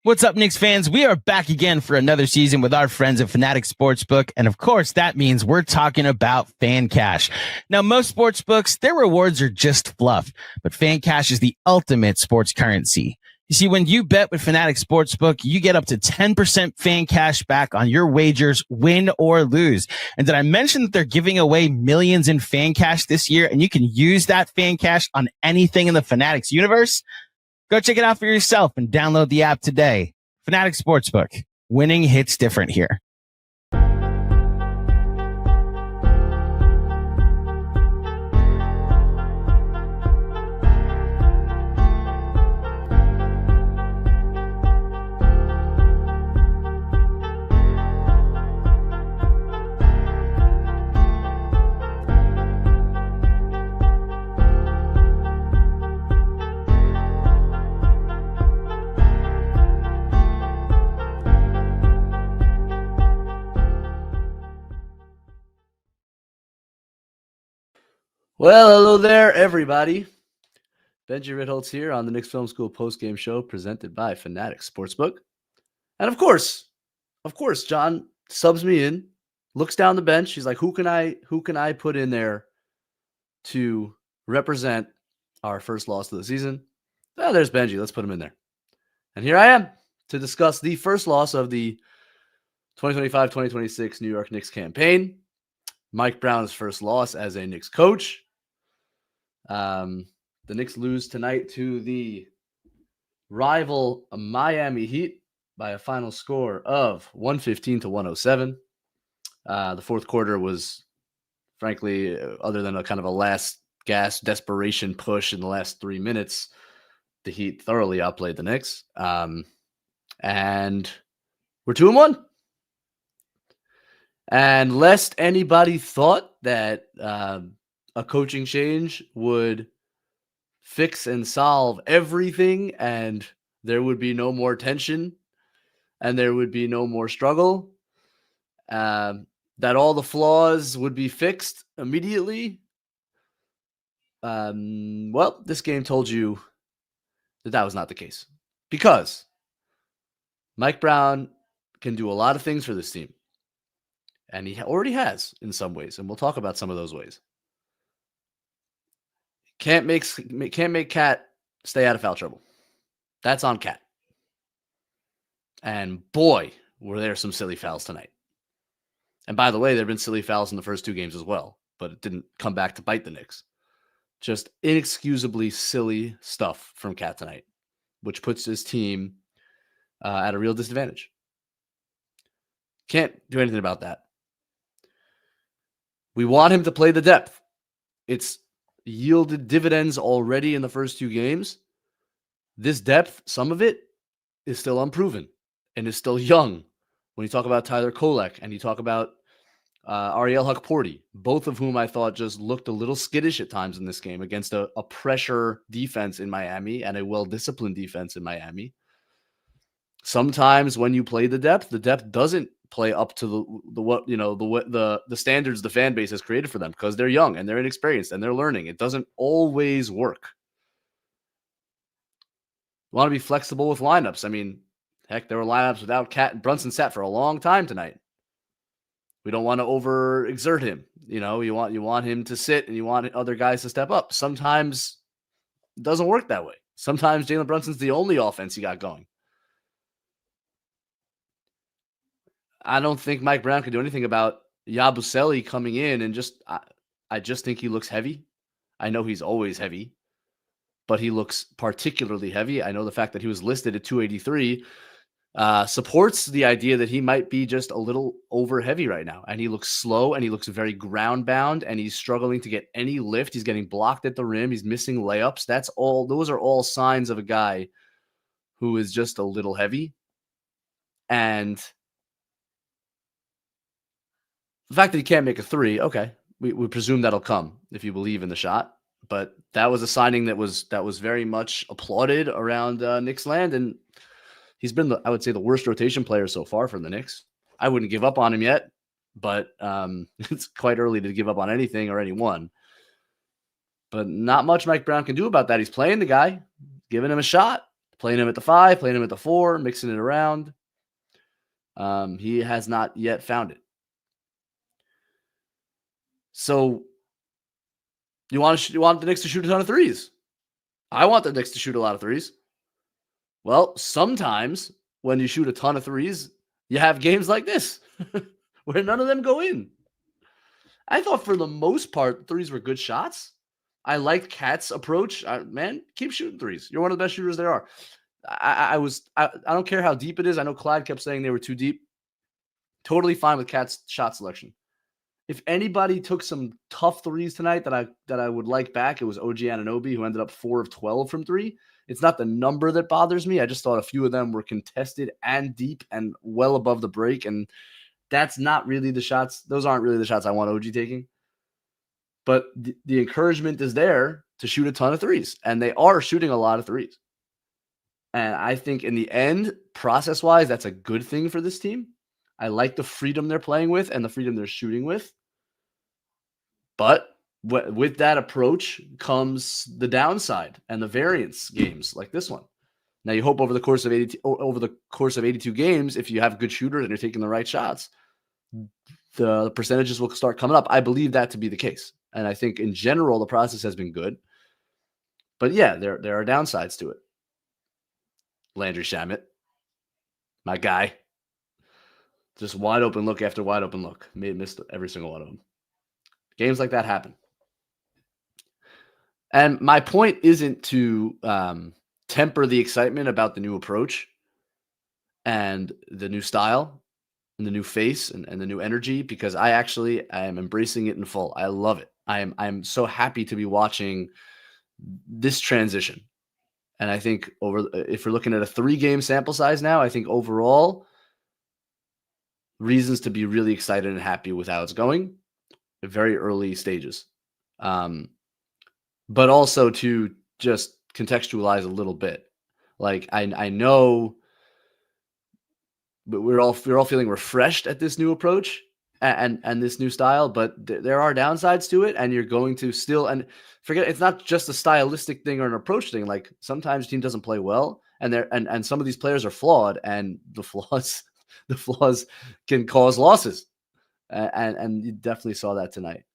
What's up, Knicks fans? We are back again for another season with our friends at Fanatics Sportsbook. And of course, that means we're talking about FANCASH. Now, most sports books, their rewards are just fluff, but FANCASH is the ultimate sports currency. You see, when you bet with Fanatics Sportsbook, you get up to 10% FANCASH back on your wagers, win or lose. And did I mention that they're giving away millions in FANCASH this year, and you can use that FANCASH on anything in the Fanatics universe? Go check it out for yourself and download the app today. Fanatics Sportsbook. Winning hits different here. Well, hello there, everybody. Benjy Ritholtz here on the Knicks Film School Postgame Show presented by Fanatics Sportsbook. And of course, John subs me in, looks down the bench. He's like, who can I put in there to represent our first loss of the season? Oh, there's Benjy. Let's put him in there. And here I am to discuss the first loss of the 2025-2026 New York Knicks campaign. Mike Brown's first loss as a Knicks coach. The Knicks lose tonight to the rival Miami Heat by a final score of 115-107. The fourth quarter was, frankly, other than a kind of a last gasp desperation push in the last 3 minutes, the Heat thoroughly outplayed the Knicks. And we're 2-1. And lest anybody thought that a coaching change would fix and solve everything and there would be no more tension and there would be no more struggle, that all the flaws would be fixed immediately, well, this game told you that was not the case. Because Mike Brown can do a lot of things for this team. And he already has in some ways, and we'll talk about some of those ways. Can't make Cat stay out of foul trouble. That's on Cat. And boy, were there some silly fouls tonight. And by the way, there have been silly fouls in the first two games as well, but it didn't come back to bite the Knicks. Just inexcusably silly stuff from Cat tonight, which puts his team at a real disadvantage. Can't do anything about that. We want him to play the depth. It's yielded dividends already in the first two games. This depth, some of it, is still unproven and is still young. When you talk about Tyler Kolek and you talk about Ariel Hukporti, both of whom I thought just looked a little skittish at times in this game against a pressure defense in Miami and a well-disciplined defense in Miami. Sometimes when you play the depth doesn't play up to the standards the fan base has created for them because they're young and they're inexperienced and they're learning. It doesn't always work. You want to be flexible with lineups. I mean, heck, there were lineups without Cat and Brunson sat for a long time tonight. We don't want to overexert him. You want him to sit and you want other guys to step up. Sometimes it doesn't work that way. Sometimes Jalen Brunson's the only offense you got going. I don't think Mike Brown can do anything about Yabusele coming in and I just think he looks heavy. I know he's always heavy, but he looks particularly heavy. I know the fact that he was listed at 283 supports the idea that he might be just a little over heavy right now. And he looks slow and he looks very ground bound and he's struggling to get any lift. He's getting blocked at the rim. He's missing layups. Those are all signs of a guy who is just a little heavy. And the fact that he can't make a three, okay, we presume that'll come if you believe in the shot. But that was a signing that was very much applauded around Knicks land, and he's been, I would say, the worst rotation player so far for the Knicks. I wouldn't give up on him yet, but it's quite early to give up on anything or anyone. But not much Mike Brown can do about that. He's playing the guy, giving him a shot, Playing him at the 5, playing him at the 4, mixing it around. He has not yet found it. So you want the Knicks to shoot a ton of threes? I want the Knicks to shoot a lot of threes. Well, sometimes when you shoot a ton of threes, you have games like this where none of them go in. I thought for the most part, threes were good shots. I liked Cat's approach. Man, keep shooting threes. You're one of the best shooters there are. I don't care how deep it is. I know Clyde kept saying they were too deep. Totally fine with Cat's shot selection. If anybody took some tough threes tonight that I would like back, it was OG Anunoby, who ended up 4 of 12 from 3. It's not the number that bothers me. I just thought a few of them were contested and deep and well above the break. And that's not really the shots. Those aren't really the shots I want OG taking. But the encouragement is there to shoot a ton of threes. And they are shooting a lot of threes. And I think in the end, process-wise, that's a good thing for this team. I like the freedom they're playing with and the freedom they're shooting with. But with that approach comes the downside and the variance games like this one. Now, you hope over the course of 82 games, if you have good shooters and you're taking the right shots, the percentages will start coming up. I believe that to be the case. And I think in general, the process has been good. But yeah, there are downsides to it. Landry Shamet, my guy. Just wide open look after wide open look. Missed every single one of them. Games like that happen. And my point isn't to temper the excitement about the new approach and the new style and the new face and the new energy, because I am embracing it in full. I love it. I'm so happy to be watching this transition. And I think if we're looking at a 3-game sample size now, I think overall reasons to be really excited and happy with how it's going at very early stages. But also to just contextualize a little bit. Like I know, but we're all feeling refreshed at this new approach and this new style, but there are downsides to it, and you're going to still, and forget, it's not just a stylistic thing or an approach thing. Like sometimes the team doesn't play well, and some of these players are flawed, and the flaws can cause losses. And you definitely saw that tonight.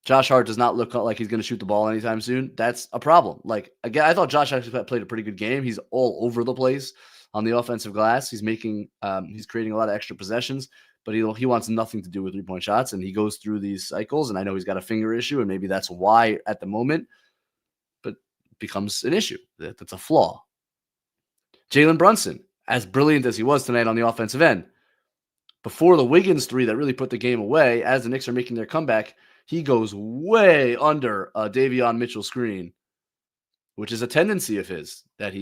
Josh Hart does not look like he's going to shoot the ball anytime soon. That's a problem. Like, again, I thought Josh actually played a pretty good game. He's all over the place on the offensive glass. He's creating a lot of extra possessions, but he wants nothing to do with 3-point shots, and he goes through these cycles, and I know he's got a finger issue, and maybe that's why at the moment, but it becomes an issue. That's a flaw. Jalen Brunson, as brilliant as he was tonight on the offensive end, before the Wiggins 3 that really put the game away, as the Knicks are making their comeback, he goes way under a Davion Mitchell screen, which is a tendency of his, that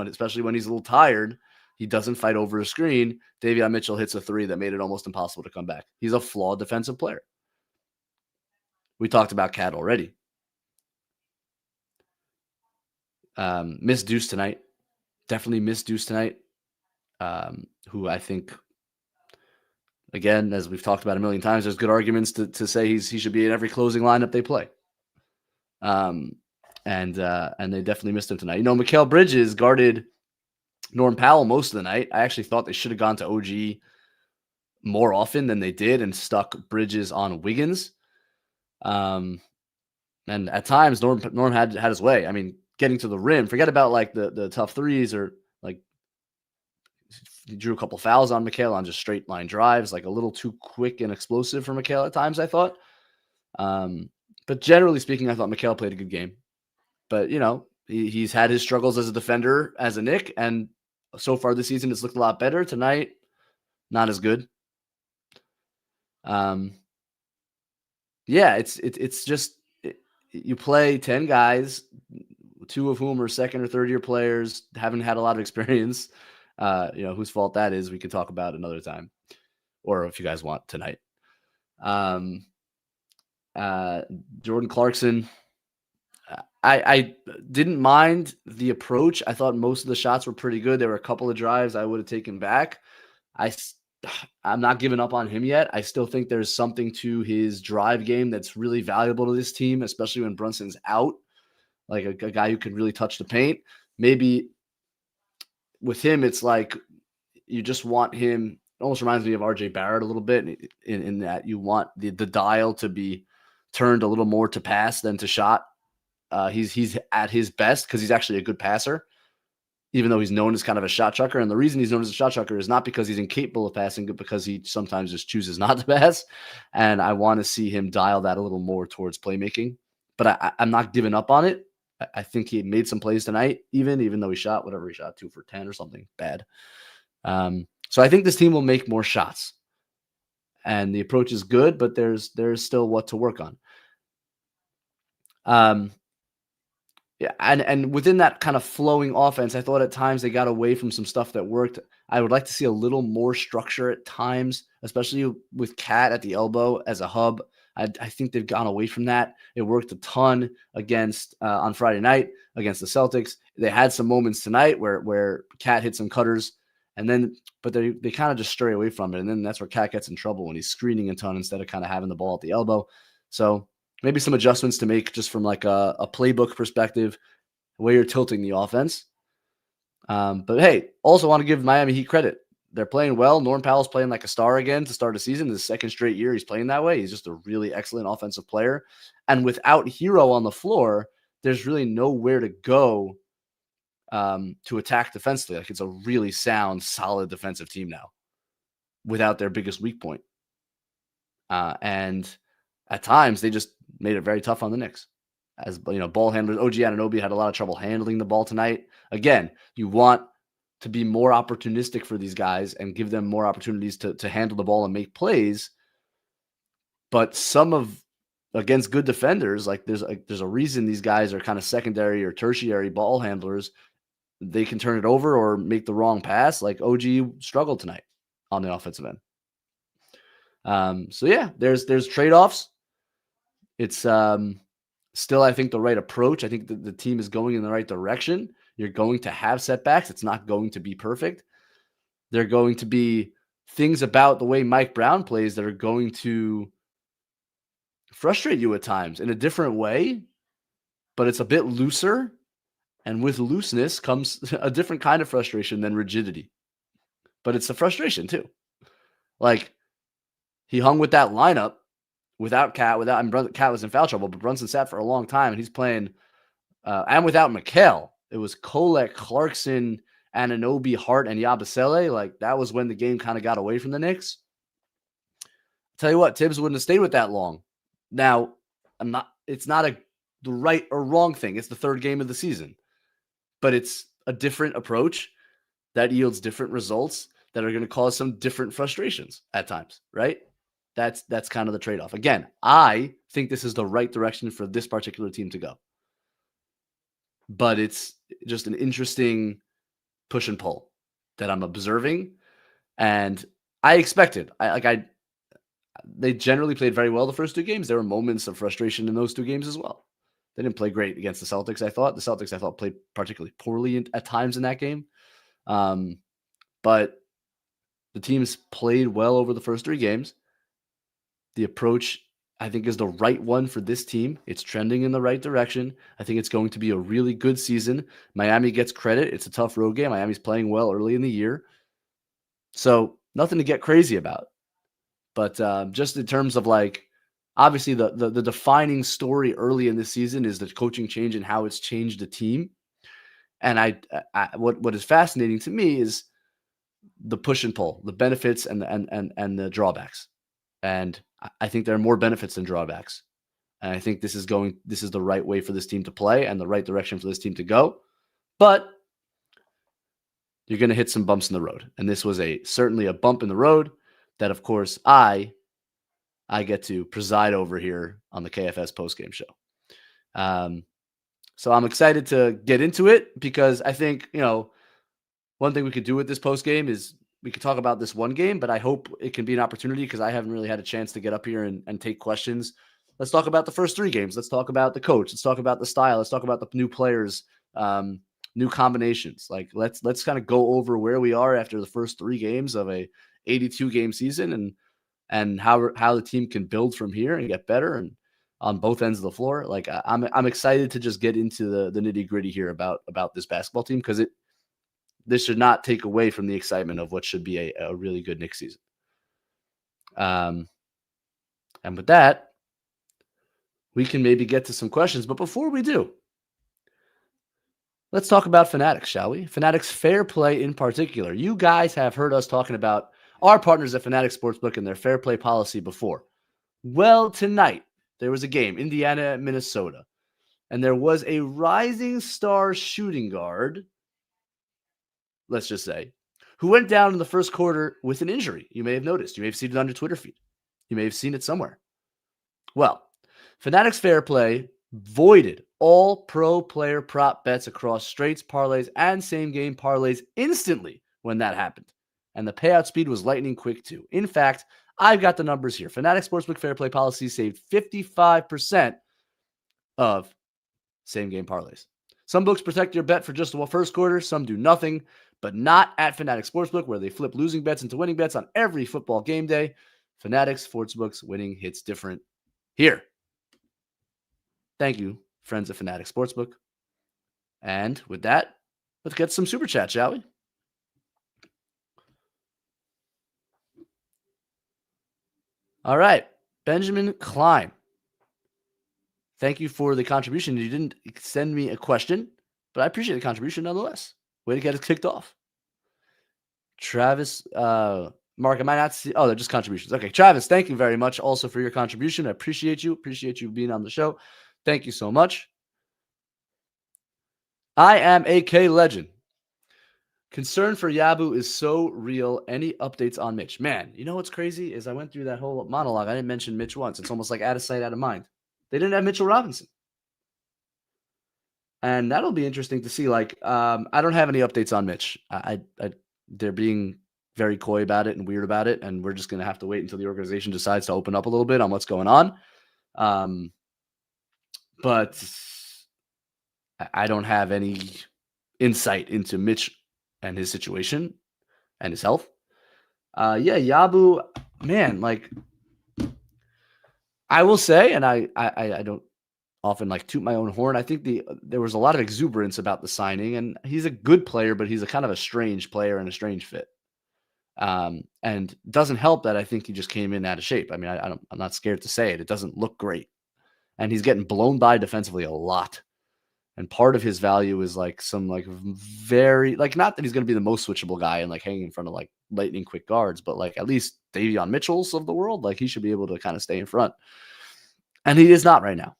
especially when he's a little tired, he doesn't fight over a screen. Davion Mitchell hits a 3 that made it almost impossible to come back. He's a flawed defensive player. We talked about Cat already. Missed Deuce tonight. Definitely missed Deuce tonight. Who I think, again, as we've talked about a million times, there's good arguments to say he should be in every closing lineup they play. And they definitely missed him tonight. Mikal Bridges guarded Norm Powell most of the night. I actually thought they should have gone to OG more often than they did and stuck Bridges on Wiggins. And at times Norm had his way. I mean, getting to the rim, forget about like the tough threes, or like he drew a couple fouls on Mikal on just straight line drives, like a little too quick and explosive for Mikal at times, I thought. But generally speaking, I thought Mikal played a good game. But, he's had his struggles as a defender, as a Knick, and so far this season it's looked a lot better. Tonight, not as good. It's just you play 10 guys, 2 of whom are second or third year players, haven't had a lot of experience. Whose fault that is, we can talk about another time, or if you guys want tonight. Jordan Clarkson, I didn't mind the approach. I thought most of the shots were pretty good. There were a couple of drives I would have taken back. I'm not giving up on him yet. I still think there's something to his drive game that's really valuable to this team, especially when Brunson's out, like a guy who can really touch the paint. maybe with him, it's like you just want him. It almost reminds me of RJ Barrett a little bit in that you want the dial to be turned a little more to pass than to shot. He's at his best because he's actually a good passer, even though he's known as kind of a shot chucker. And the reason he's known as a shot chucker is not because he's incapable of passing, but because he sometimes just chooses not to pass. And I want to see him dial that a little more towards playmaking. But I'm not giving up on it. I think he made some plays tonight, even though he shot whatever he shot, 2 for 10 or something bad. So I think this team will make more shots. And the approach is good, but there's still what to work on. Yeah, and within that kind of flowing offense, I thought at times they got away from some stuff that worked. I would like to see a little more structure at times, especially with Cat at the elbow as a hub. I think they've gone away from that. It worked a ton against on Friday night against the Celtics. They had some moments tonight where Cat hit some cutters, but they kind of just stray away from it. And then that's where Cat gets in trouble when he's screening a ton instead of kind of having the ball at the elbow. So maybe some adjustments to make just from like a playbook perspective, the way you're tilting the offense. But hey, also want to give Miami Heat credit. They're playing well. Norm Powell's playing like a star again to start a season. This second straight year he's playing that way. He's just a really excellent offensive player. And without Hero on the floor, there's really nowhere to go to attack defensively. Like it's a really sound, solid defensive team now without their biggest weak point. And at times they just made it very tough on the Knicks. As you know, ball handlers, OG Anunoby had a lot of trouble handling the ball tonight. Again, you want to be more opportunistic for these guys and give them more opportunities to handle the ball and make plays. But against good defenders, like there's a reason these guys are kind of secondary or tertiary ball handlers. They can turn it over or make the wrong pass. Like OG struggled tonight on the offensive end. So yeah, there's trade-offs. It's still, I think, the right approach. I think the team is going in the right direction. You're going to have setbacks. It's not going to be perfect. There are going to be things about the way Mike Brown plays that are going to frustrate you at times in a different way, but it's a bit looser. And with looseness comes a different kind of frustration than rigidity. But it's a frustration too. Like he hung with that lineup without Cat, Cat was in foul trouble, but Brunson sat for a long time and he's playing, and without Mikal, it was Kolek, Clarkson, Anunoby, Hart, and Yabusele. Like that was when the game kind of got away from the Knicks. Tell you what, Tibbs wouldn't have stayed with that long. Now, it's not the right or wrong thing. It's the third game of the season, but it's a different approach that yields different results that are going to cause some different frustrations at times, right? That's kind of the trade-off. Again, I think this is the right direction for this particular team to go. But it's just an interesting push and pull that I'm observing. And I expected. They generally played very well the first 2 games. There were moments of frustration in those 2 games as well. They didn't play great against the Celtics, I thought. The Celtics, I thought, played particularly poorly at times in that game. But the teams played well over the first 3 games. The approach, I think, is the right one for this team. It's trending in the right direction. I think it's going to be a really good season. Miami gets credit. It's a tough road game. Miami's playing well early in the year. So nothing to get crazy about. But just in terms of like, obviously the defining story early in this season is the coaching change and how it's changed the team. And what is fascinating to me is the push and pull, the benefits and the drawbacks. And I think there are more benefits than drawbacks. And I think this is the right way for this team to play and the right direction for this team to go. But you're going to hit some bumps in the road. And this was certainly a bump in the road that, of course, I get to preside over here on the KFS Postgame Show. So I'm excited to get into it because I think, one thing we could do with this postgame is we could talk about this one game, but I hope it can be an opportunity because I haven't really had a chance to get up here and take questions. Let's talk about the first 3 games. Let's talk about the coach. Let's talk about the style. Let's talk about the new players, new combinations. Like let's kind of go over where we are after the first 3 games of a 82 game season and how the team can build from here and get better. And on both ends of the floor. Like I'm excited to just get into the nitty gritty here about this basketball team, because this should not take away from the excitement of what should be a really good Knicks season. And with that, we can maybe get to some questions. But before we do, let's talk about Fanatics, shall we? Fanatics Fair Play in particular. You guys have heard us talking about our partners at Fanatics Sportsbook and their fair play policy before. Well, tonight, there was a game, Indiana, Minnesota, and there was a rising star shooting guard, let's just say, who went down in the first quarter with an injury. You may have noticed. You may have seen it on your Twitter feed. You may have seen it somewhere. Well, Fanatics Fair Play voided all pro player prop bets across straights, parlays, and same-game parlays instantly when that happened. And the payout speed was lightning quick, too. In fact, I've got the numbers here. Fanatics Sportsbook Fair Play policy saved 55% of same-game parlays. Some books protect your bet for just the first quarter. Some do nothing, but not at Fanatics Sportsbook, where they flip losing bets into winning bets on every football game day. Fanatics Sportsbook's winning hits different here. Thank you, friends of Fanatics Sportsbook. And with that, let's get some super chat, shall we? All right, Benjamin Klein. Thank you for the contribution. You didn't send me a question, but I appreciate the contribution nonetheless. Way to get us kicked off. Travis, Mark, I might not see. Oh, they're just contributions. Okay, Travis, thank you very much also for your contribution. I appreciate you. Appreciate you being on the show. Thank you so much. I am a K legend. Concern for Yabu is so real. Any updates on Mitch? Man, you know what's crazy is I went through that whole monologue. I didn't mention Mitch once. It's almost like out of sight, out of mind. They didn't have Mitchell Robinson. And that'll be interesting to see. Like, I don't have any updates on Mitch. They're being very coy about it and weird about it. And we're just going to have to wait until the organization decides to open up a little bit on what's going on. But I don't have any insight into Mitch and his situation and his health. Yabu, man, like, I will say, and I don't often like toot my own horn. I think there was a lot of exuberance about the signing, and he's a good player, but he's a kind of a strange player and a strange fit. And doesn't help that I think he just came in out of shape. I mean, I'm not scared to say it. It doesn't look great, and he's getting blown by defensively a lot. And part of his value is like some like very like, not that he's going to be the most switchable guy and like hanging in front of like lightning quick guards, but like at least Davion Mitchell's of the world, like he should be able to kind of stay in front. And he is not right now.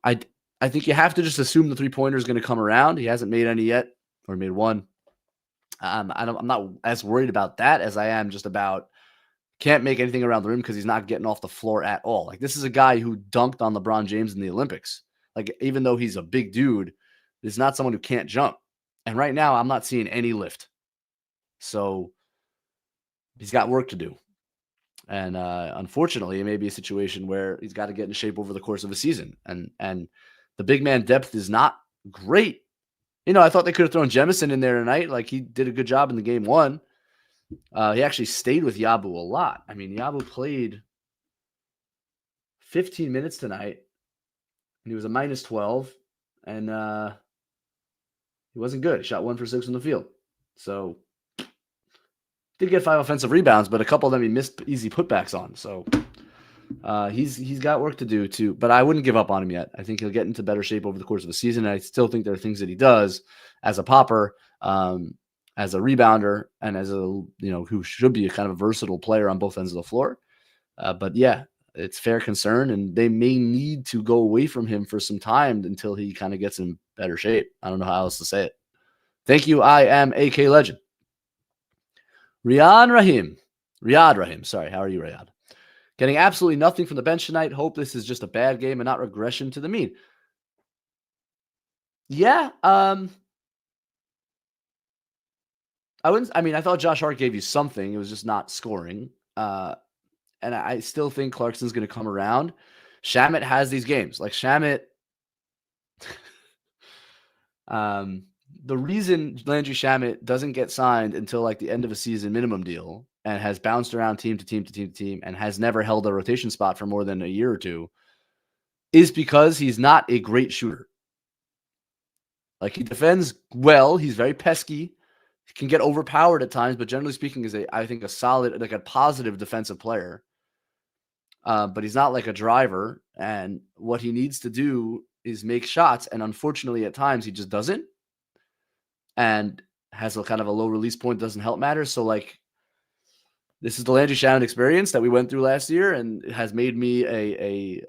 I think you have to just assume the 3-pointer is going to come around. He hasn't made any yet, or made one. I'm not as worried about that as I am just about can't make anything around the rim because he's not getting off the floor at all. Like, this is a guy who dunked on LeBron James in the Olympics. Like, even though he's a big dude, he's not someone who can't jump. And right now, I'm not seeing any lift. So he's got work to do. And unfortunately, it may be a situation where he's got to get in shape over the course of a season. And the big man depth is not great. You know, I thought they could have thrown Jemison in there tonight. Like, he did a good job in the game one. He actually stayed with Yabu a lot. I mean, Yabu played 15 minutes tonight. And he was a minus 12, and he wasn't good. He shot 1 for 6 from the field. So, did get 5 offensive rebounds, but a couple of them he missed easy putbacks on. So, he's got work to do too. But I wouldn't give up on him yet. I think he'll get into better shape over the course of the season. And I still think there are things that he does as a popper, as a rebounder, and as who should be a kind of a versatile player on both ends of the floor. But yeah. It's fair concern, and they may need to go away from him for some time until he kind of gets in better shape. I don't know how else to say it. Thank you. I am AK Legend. Riyad Rahim. Sorry. How are you, Riyad? Getting absolutely nothing from the bench tonight. Hope this is just a bad game and not regression to the mean. Yeah. I thought Josh Hart gave you something. It was just not scoring. And I still think Clarkson's going to come around. Shamet has these games. Like, Shamet, the reason Landry Shamet doesn't get signed until like the end of a season minimum deal and has bounced around team to team to team to team and has never held a rotation spot for more than a year or two is because he's not a great shooter. Like, he defends well. He's very pesky. He can get overpowered at times, but generally speaking is I think a solid, like a positive defensive player. But he's not like a driver. And what he needs to do is make shots. And unfortunately, at times he just doesn't. And has a kind of a low release point, doesn't help matters. So, like, this is the Landry Shamet experience that we went through last year, and it has made me a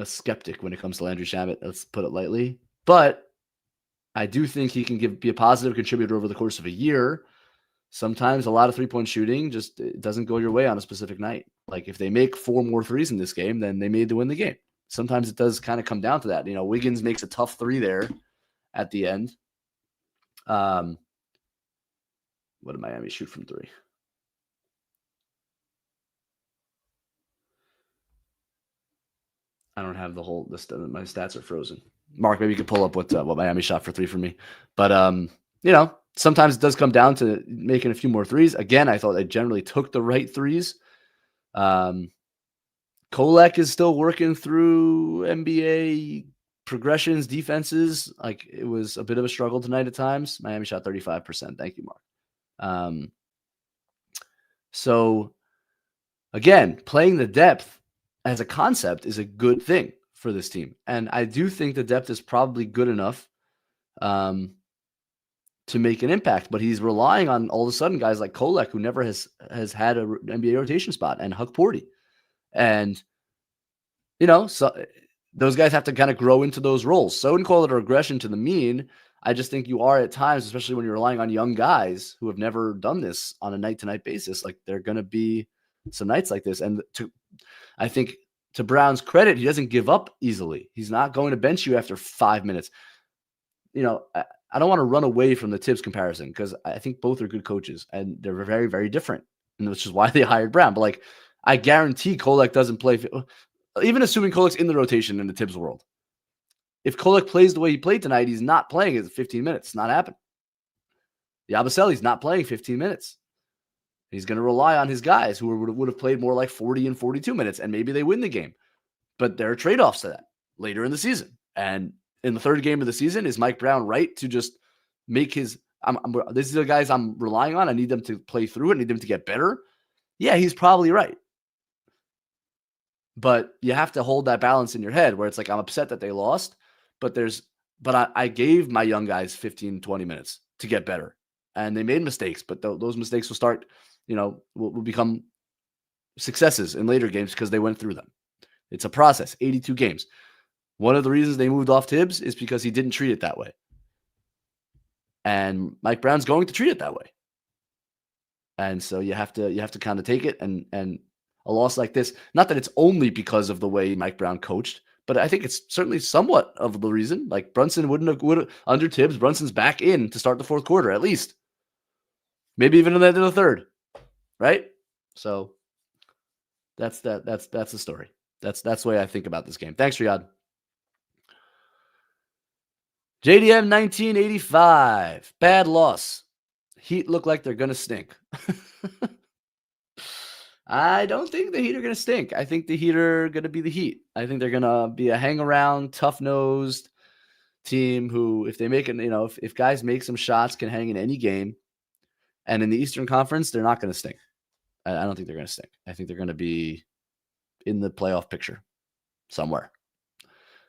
skeptic when it comes to Landry Shamet. Let's put it lightly. But I do think he can be a positive contributor over the course of a year. Sometimes a lot of three-point shooting just doesn't go your way on a specific night. Like, if they make 4 more threes in this game, then they made to win the game. Sometimes it does kind of come down to that. Wiggins makes a tough 3 there at the end. What did Miami shoot from 3? I don't have the whole list. My stats are frozen. Mark, maybe you could pull up what Miami shot for 3 for me. But, sometimes it does come down to making a few more threes. Again, I thought they generally took the right threes. Kolek is still working through NBA progressions, defenses. Like, it was a bit of a struggle tonight at times. Miami shot 35%. Thank you, Mark. So, again, playing the depth as a concept is a good thing for this team. And I do think the depth is probably good enough to make an impact, but he's relying on all of a sudden guys like Kolek, who never has had an NBA rotation spot, and Huck Porty. And, so those guys have to kind of grow into those roles. So I wouldn't call it a regression to the mean. I just think you are at times, especially when you're relying on young guys who have never done this on a night-to-night basis. Like, there are going to be some nights like this. And I think to Brown's credit, he doesn't give up easily. He's not going to bench you after 5 minutes. I don't want to run away from the Tibbs comparison, because I think both are good coaches and they're very, very different, and which is why they hired Brown. But, like, I guarantee Kolek doesn't play, even assuming Kolek's in the rotation in the Tibbs world. If Kolek plays the way he played tonight, he's not playing at 15 minutes. It's not happening. Yabusele's not playing 15 minutes. He's going to rely on his guys who would have played more like 40 and 42 minutes, and maybe they win the game. But there are trade-offs to that later in the season. And in the third game of the season, is Mike Brown right to just make his these are the guys I'm relying on. I need them to play through it. I need them to get better. Yeah, he's probably right. But you have to hold that balance in your head where it's like, I'm upset that they lost, but I gave my young guys 15, 20 minutes to get better. And they made mistakes, but those mistakes will start, will become successes in later games because they went through them. It's a process, 82 games. One of the reasons they moved off Tibbs is because he didn't treat it that way. And Mike Brown's going to treat it that way. And so you have to kind of take it, and a loss like this, not that it's only because of the way Mike Brown coached, but I think it's certainly somewhat of the reason. Like, Brunson would have under Tibbs, Brunson's back in to start the fourth quarter, at least. Maybe even in the third. Right? So that's the story. That's the way I think about this game. Thanks, Riyadh. JDM 1985. Bad loss. Heat look like they're going to stink. I don't think the Heat are going to stink. I think the Heat are going to be the Heat. I think they're going to be a hang-around, tough-nosed team who, if they make it, if guys make some shots, can hang in any game. And in the Eastern Conference, they're not going to stink. I don't think they're going to stink. I think they're going to be in the playoff picture somewhere.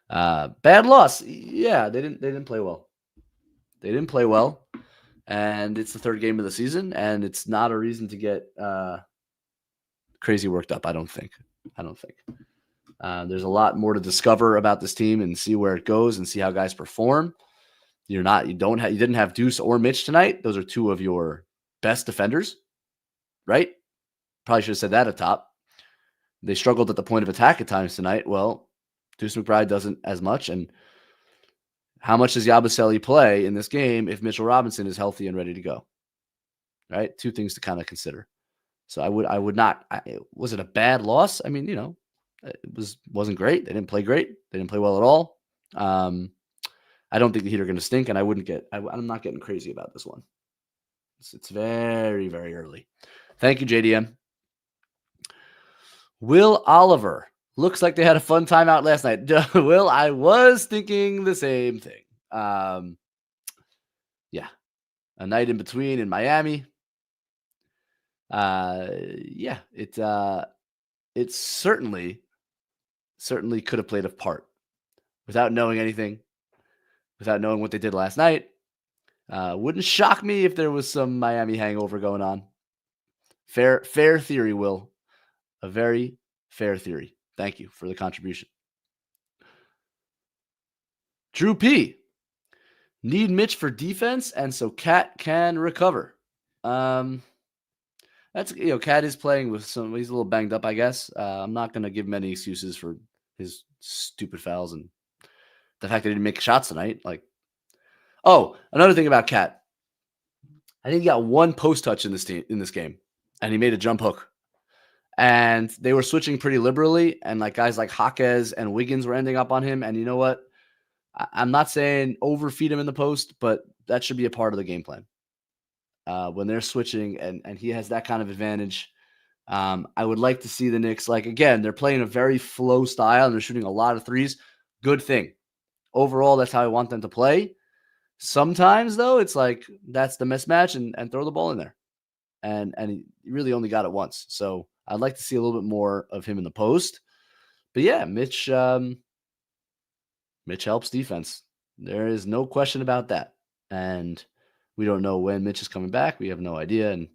Bad loss. Yeah, they didn't play well. They didn't play well. And it's the third game of the season, and it's not a reason to get crazy worked up, I don't think. There's a lot more to discover about this team and see where it goes and see how guys perform. You didn't have Deuce or Mitch tonight. Those are two of your best defenders, right? Probably should have said that at top. They struggled at the point of attack at times tonight. Well, Deuce McBride doesn't as much. And how much does Yabusele play in this game if Mitchell Robinson is healthy and ready to go? Right? Two things to kind of consider. So I would not. Was it a bad loss? I mean, it wasn't great. They didn't play great. They didn't play well at all. I don't think the Heat are going to stink, and I'm not getting crazy about this one. It's very, very early. Thank you, JDM. Will Oliver. Looks like they had a fun time out last night. Will, I was thinking the same thing. Yeah. A night in between in Miami. Yeah, it certainly could have played a part without knowing anything, without knowing what they did last night. Wouldn't shock me if there was some Miami hangover going on. Fair theory, Will. A very fair theory. Thank you for the contribution. Drew P. Need Mitch for defense, and so Cat can recover. That's, Cat is playing with he's a little banged up, I guess. I'm not going to give him any excuses for his stupid fouls and the fact that he didn't make shots tonight. Another thing about Cat. I think he got one post touch in this game, and he made a jump hook. And they were switching pretty liberally, and guys like Jaquez and Wiggins were ending up on him. And you know what? I'm not saying overfeed him in the post, but that should be a part of the game plan. When they're switching and he has that kind of advantage, I would like to see the Knicks, again, they're playing a very flow style and they're shooting a lot of threes. Good thing. Overall, that's how I want them to play. Sometimes, though, it's that's the mismatch and throw the ball in there. And he really only got it once. So I'd like to see a little bit more of him in the post. But yeah, Mitch helps defense. There is no question about that. And we don't know when Mitch is coming back. We have no idea. And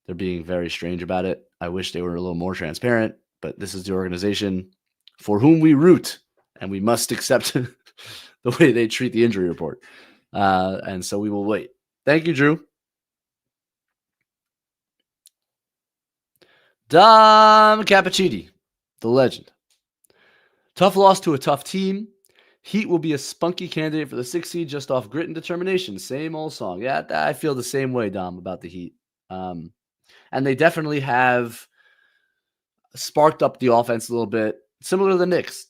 they're being very strange about it. I wish they were a little more transparent, but this is the organization for whom we root, and we must accept the way they treat the injury report. And so we will wait. Thank you, Drew. Dom Cappuccini, the legend. Tough loss to a tough team. Heat will be a spunky candidate for the 6th seed just off grit and determination. Same old song. Yeah, I feel the same way, Dom, about the Heat. And they definitely have sparked up the offense a little bit, similar to the Knicks.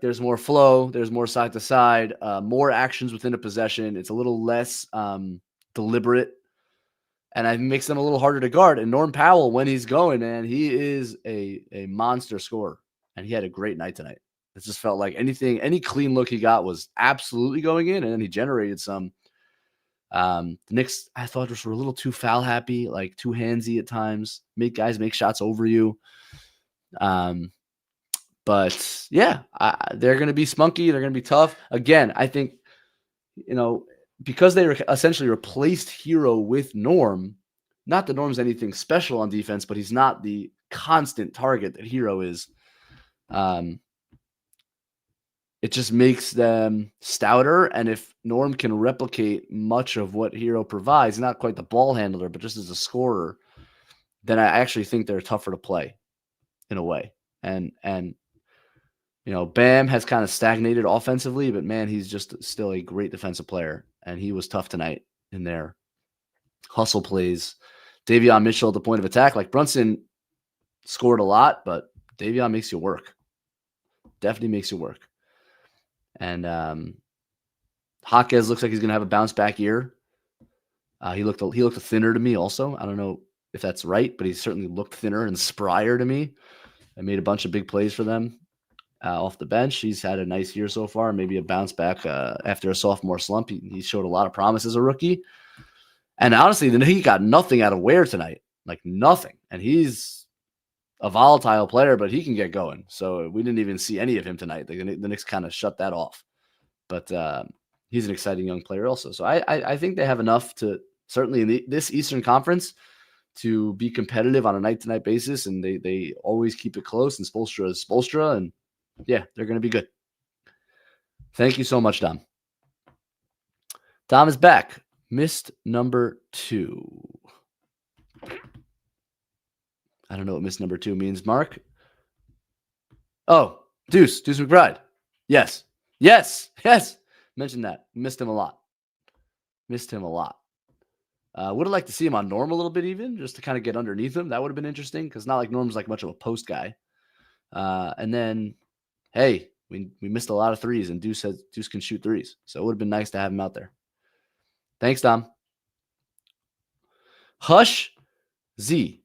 There's more flow, there's more side to side, more actions within a possession. It's a little less deliberate, and it makes them a little harder to guard. And Norm Powell, when he's going, man, he is a monster scorer, and he had a great night tonight. It just felt like any clean look he got was absolutely going in, and then he generated some. The Knicks, I thought, were a little too foul happy, too handsy at times. Guys make shots over you. But yeah, they're going to be spunky. They're going to be tough. Again, I think, because they essentially replaced Hero with Norm, not that Norm's anything special on defense, but he's not the constant target that Hero is. It just makes them stouter. And if Norm can replicate much of what Hero provides, not quite the ball handler, but just as a scorer, then I actually think they're tougher to play in a way. And Bam has kind of stagnated offensively, but man, he's just still a great defensive player. And he was tough tonight in their hustle plays. Davion Mitchell at the point of attack. Brunson scored a lot, but Davion makes you work. Definitely makes you work. And Jaquez looks like he's going to have a bounce back year. He looked thinner to me also. I don't know if that's right, but he certainly looked thinner and sprier to me. I made a bunch of big plays for them off the bench. He's had a nice year so far, maybe a bounce back after a sophomore slump. He showed a lot of promise as a rookie. And honestly, then he got nothing out of Ware tonight, nothing. And he's a volatile player, but he can get going. So we didn't even see any of him tonight. The Knicks kind of shut that off. But he's an exciting young player also. So I think they have enough to, certainly in this Eastern Conference, to be competitive on a night-to-night basis. And they always keep it close. And Spoelstra is Spoelstra. And yeah, they're going to be good. Thank you so much, Dom. Dom is back. Missed number 2. I don't know what miss number 2 means, Mark. Oh, Deuce McBride. Yes. Mentioned that. Missed him a lot. Would have liked to see him on Norm a little bit even, just to kind of get underneath him. That would have been interesting, because not like Norm's much of a post guy. And then, hey, we missed a lot of threes, and Deuce can shoot threes. So it would have been nice to have him out there. Thanks, Dom. Hush Z.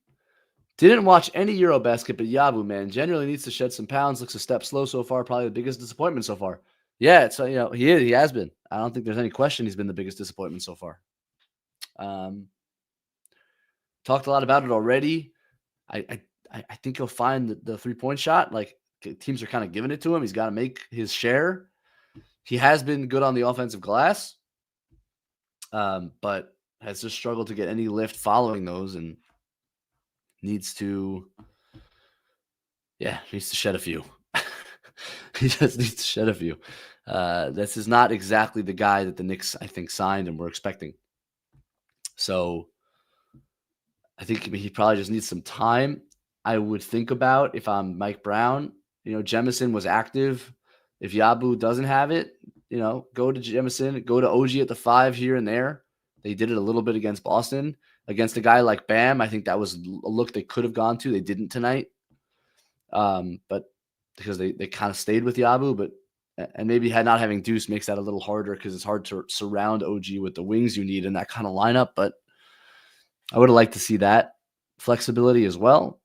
Didn't watch any Eurobasket, but Yabu, man, generally needs to shed some pounds. Looks a step slow so far. Probably the biggest disappointment so far. Yeah, it's he has been. I don't think there's any question he's been the biggest disappointment so far. Talked a lot about it already. I think he'll find the 3-point shot. Like, teams are kind of giving it to him. He's got to make his share. He has been good on the offensive glass, but has just struggled to get any lift following those, and needs to shed a few. He just needs to shed a few. This is not exactly the guy that the Knicks, I think, signed and were expecting. So I think he probably just needs some time. I would think about, if I'm Mike Brown, Jemison was active. If Yabu doesn't have it, go to Jemison, go to OG at the 5 here and there. They did it a little bit against Boston. Against a guy like Bam, I think that was a look they could have gone to. They didn't tonight. But because they kind of stayed with Yabu, and maybe not having Deuce makes that a little harder, because it's hard to surround OG with the wings you need in that kind of lineup. But I would have liked to see that flexibility as well,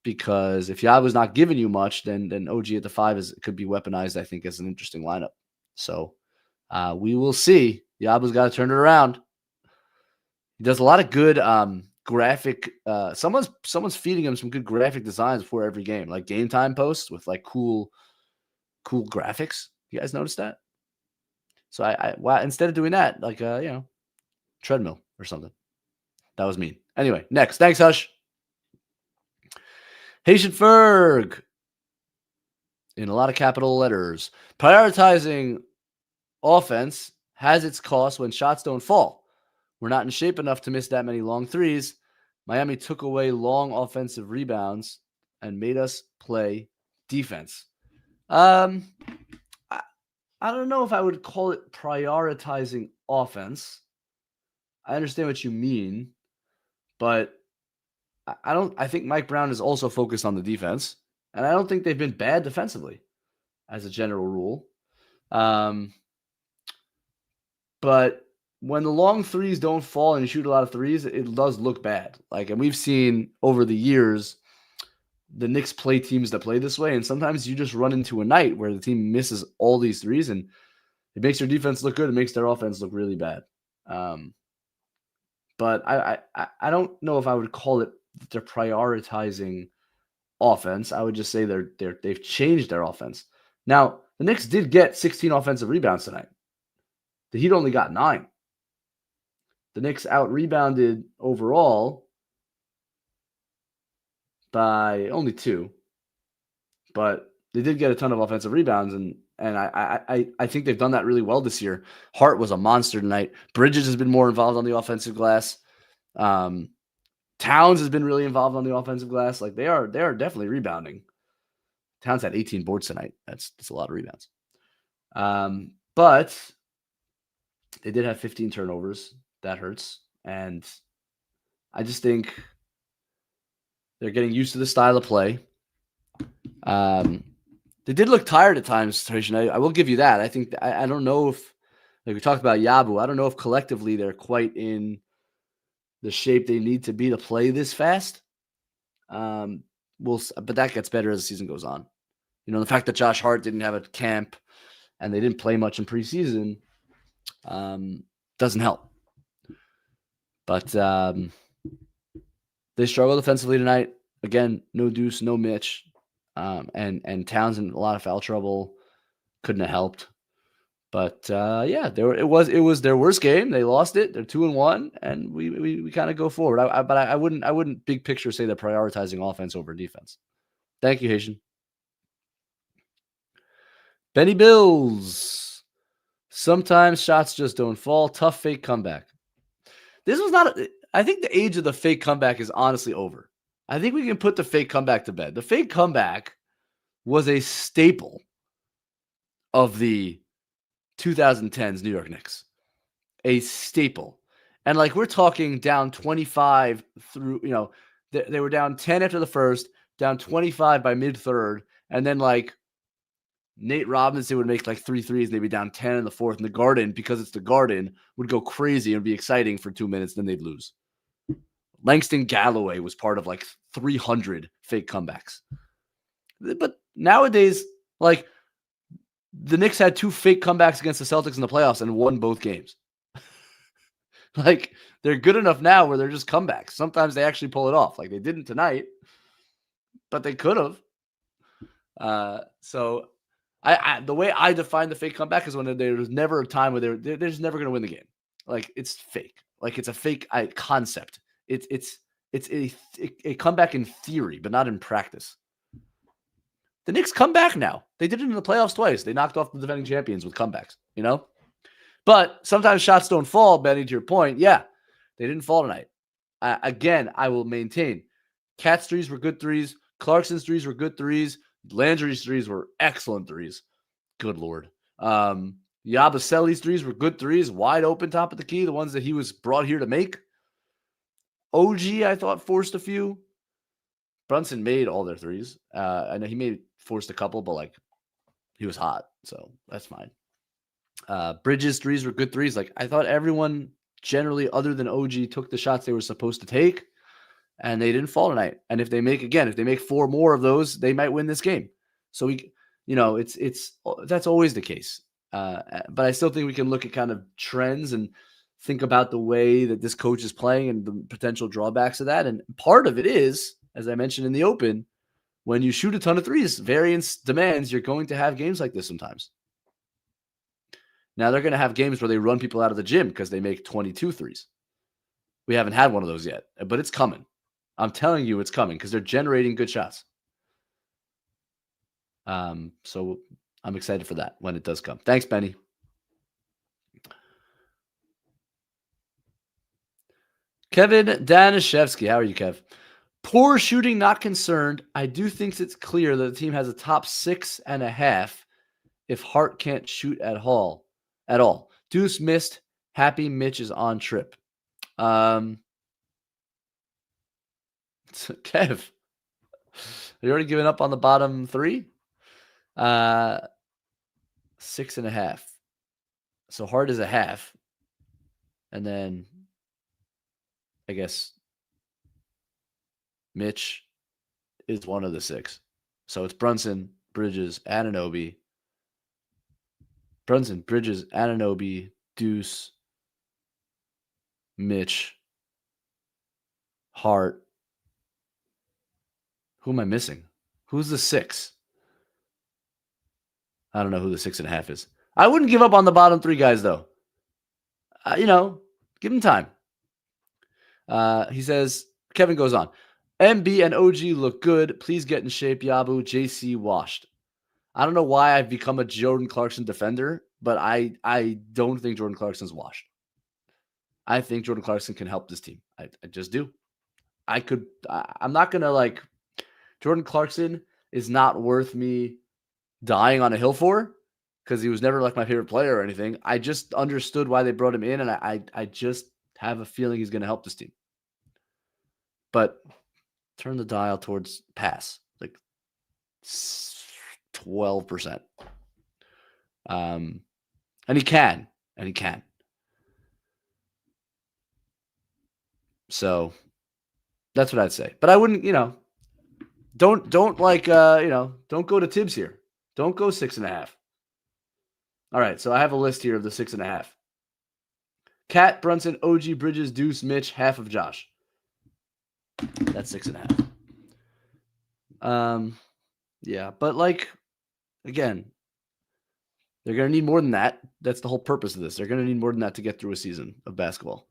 because if Yabu's not giving you much, then OG at the 5 could be weaponized, I think, as an interesting lineup. So we will see. Yabu's got to turn it around. He does a lot of good graphic. Someone's feeding him some good graphic designs before every game, like game time posts with like cool graphics. You guys notice that? So I instead of doing that, like treadmill or something. That was mean. Anyway, next. Thanks, Hush. Haitian Ferg. In a lot of capital letters. Prioritizing offense has its cost when shots don't fall. We're not in shape enough to miss that many long threes. Miami took away long offensive rebounds and made us play defense. I don't know if I would call it prioritizing offense. I understand what you mean, but I think Mike Brown is also focused on the defense, and I don't think they've been bad defensively as a general rule. But when the long threes don't fall and you shoot a lot of threes, it does look bad. And we've seen over the years the Knicks play teams that play this way, and sometimes you just run into a night where the team misses all these threes, and it makes their defense look good. It makes their offense look really bad. But I don't know if I would call it they're prioritizing offense. I would just say they've changed their offense. Now, the Knicks did get 16 offensive rebounds tonight. The Heat only got 9. The Knicks out-rebounded overall by only 2. But they did get a ton of offensive rebounds, and I think they've done that really well this year. Hart was a monster tonight. Bridges has been more involved on the offensive glass. Towns has been really involved on the offensive glass. They are definitely rebounding. Towns had 18 boards tonight. That's a lot of rebounds. But they did have 15 turnovers. That hurts. And I just think they're getting used to the style of play. They did look tired at times, Trajan. I will give you that. I think I don't know if, we talked about Yabu, I don't know if collectively they're quite in the shape they need to be to play this fast. But that gets better as the season goes on. The fact that Josh Hart didn't have a camp and they didn't play much in preseason doesn't help. But they struggled defensively tonight. Again, no Deuce, no Mitch. And Towns in a lot of foul trouble. Couldn't have helped. But it was their worst game. They lost it. They're 2-1, and we kind of go forward. But I wouldn't big picture say they're prioritizing offense over defense. Thank you, Haitian. Benny Bills. Sometimes shots just don't fall. Tough fake comeback. This was not. I think the age of the fake comeback is honestly over. I think we can put the fake comeback to bed. The fake comeback was a staple of the 2010s New York Knicks. A staple. And we're talking down 25 through, they were down 10 after the first, down 25 by mid-third, and then Nate Robinson would make 3 threes, and they'd be down 10 in the fourth, and the Garden, because it's the Garden, would go crazy and be exciting for 2 minutes, then they'd lose. Langston Galloway was part of 300 fake comebacks. But nowadays, like, the Knicks had 2 fake comebacks against the Celtics in the playoffs and won both games. Like, they're good enough now where they're just comebacks. Sometimes they actually pull it off. Like, they didn't tonight, but they could have. So the way I define the fake comeback is when there's never a time where they're just never going to win the game. Like, it's fake. Like, it's a fake concept. It's a comeback in theory, but not in practice. The Knicks come back now. They did it in the playoffs twice. They knocked off the defending champions with comebacks, you know? But sometimes shots don't fall, Benny, to your point. Yeah, they didn't fall tonight. Again, I will maintain. Cat's threes were good threes. Clarkson's threes were good threes. Landry's threes were excellent threes. Good Lord. Yabusele's threes were good threes. Wide open top of the key, the ones that he was brought here to make. OG, I thought, forced a few. Brunson made all their threes. I know he forced a couple, but like, he was hot, so that's fine. Bridges' threes were good threes. Like, I thought everyone generally, other than OG, took the shots they were supposed to take, and they didn't fall tonight. And if they make 4 more of those, they might win this game. So that's always the case. But I still think we can look at kind of trends and think about the way that this coach is playing and the potential drawbacks of that. And part of it is, as I mentioned in the open, when you shoot a ton of threes, variance demands you're going to have games like this sometimes. Now, they're going to have games where they run people out of the gym because they make 22 threes. We haven't had one of those yet, but it's coming. I'm telling you it's coming because they're generating good shots. So I'm excited for that when it does come. Thanks, Benny. Kevin Danishevsky. How are you, Kev? Poor shooting, not concerned. I do think it's clear that the team has a top 6.5 if Hart can't shoot at all. Deuce missed. Happy Mitch is on trip. Kev, have you already given up on the bottom 3? 6.5. So Hart is a half. And then I guess Mitch is one of the 6. So it's Brunson, Bridges, Anunoby. Brunson, Bridges, Anunoby, Deuce, Mitch, Hart. Who am I missing? Who's the 6? I don't know who the 6.5 is. I wouldn't give up on the bottom 3 guys, though. Give them time. He says, Kevin goes on. MB and OG look good. Please get in shape, Yabu. JC washed. I don't know why I've become a Jordan Clarkson defender, but I don't think Jordan Clarkson's washed. I think Jordan Clarkson can help this team. I just do. I'm not going to Jordan Clarkson is not worth me dying on a hill for because he was never my favorite player or anything. I just understood why they brought him in, and I just have a feeling he's going to help this team. But turn the dial towards pass, 12%. And he can. So that's what I'd say. But I wouldn't, don't don't go to Tibbs here. Don't go 6.5. All right, so I have a list here of the 6.5. Cat, Brunson, OG, Bridges, Deuce, Mitch, half of Josh. That's 6.5. Yeah, but again, they're going to need more than that. That's the whole purpose of this. They're going to need more than that to get through a season of basketball.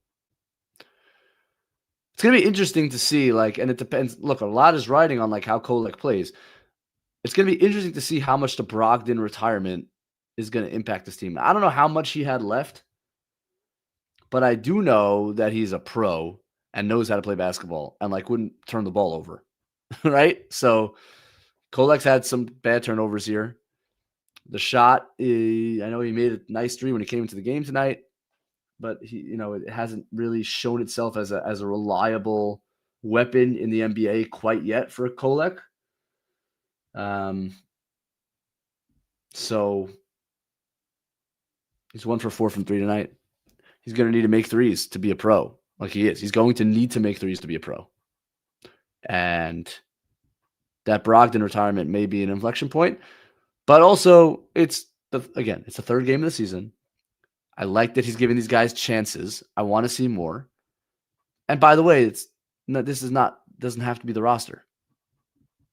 It's going to be interesting to see, and it depends. Look, a lot is riding on how Kolek plays. It's going to be interesting to see how much the Brogdon retirement is going to impact this team. I don't know how much he had left, but I do know that he's a pro and knows how to play basketball and wouldn't turn the ball over, right? So Kolek's had some bad turnovers here. The shot, I know he made a nice 3 when he came into the game tonight, but it hasn't really shown itself as a reliable weapon in the NBA quite yet for Kolek. So he's 1 for 4 from 3 tonight. He's going to need to make threes to be a pro, like he is. He's going to need to make threes to be a pro. And that Brogdon retirement may be an inflection point. But also, it's the third game of the season. I like that he's giving these guys chances. I want to see more. And by the way, doesn't have to be the roster.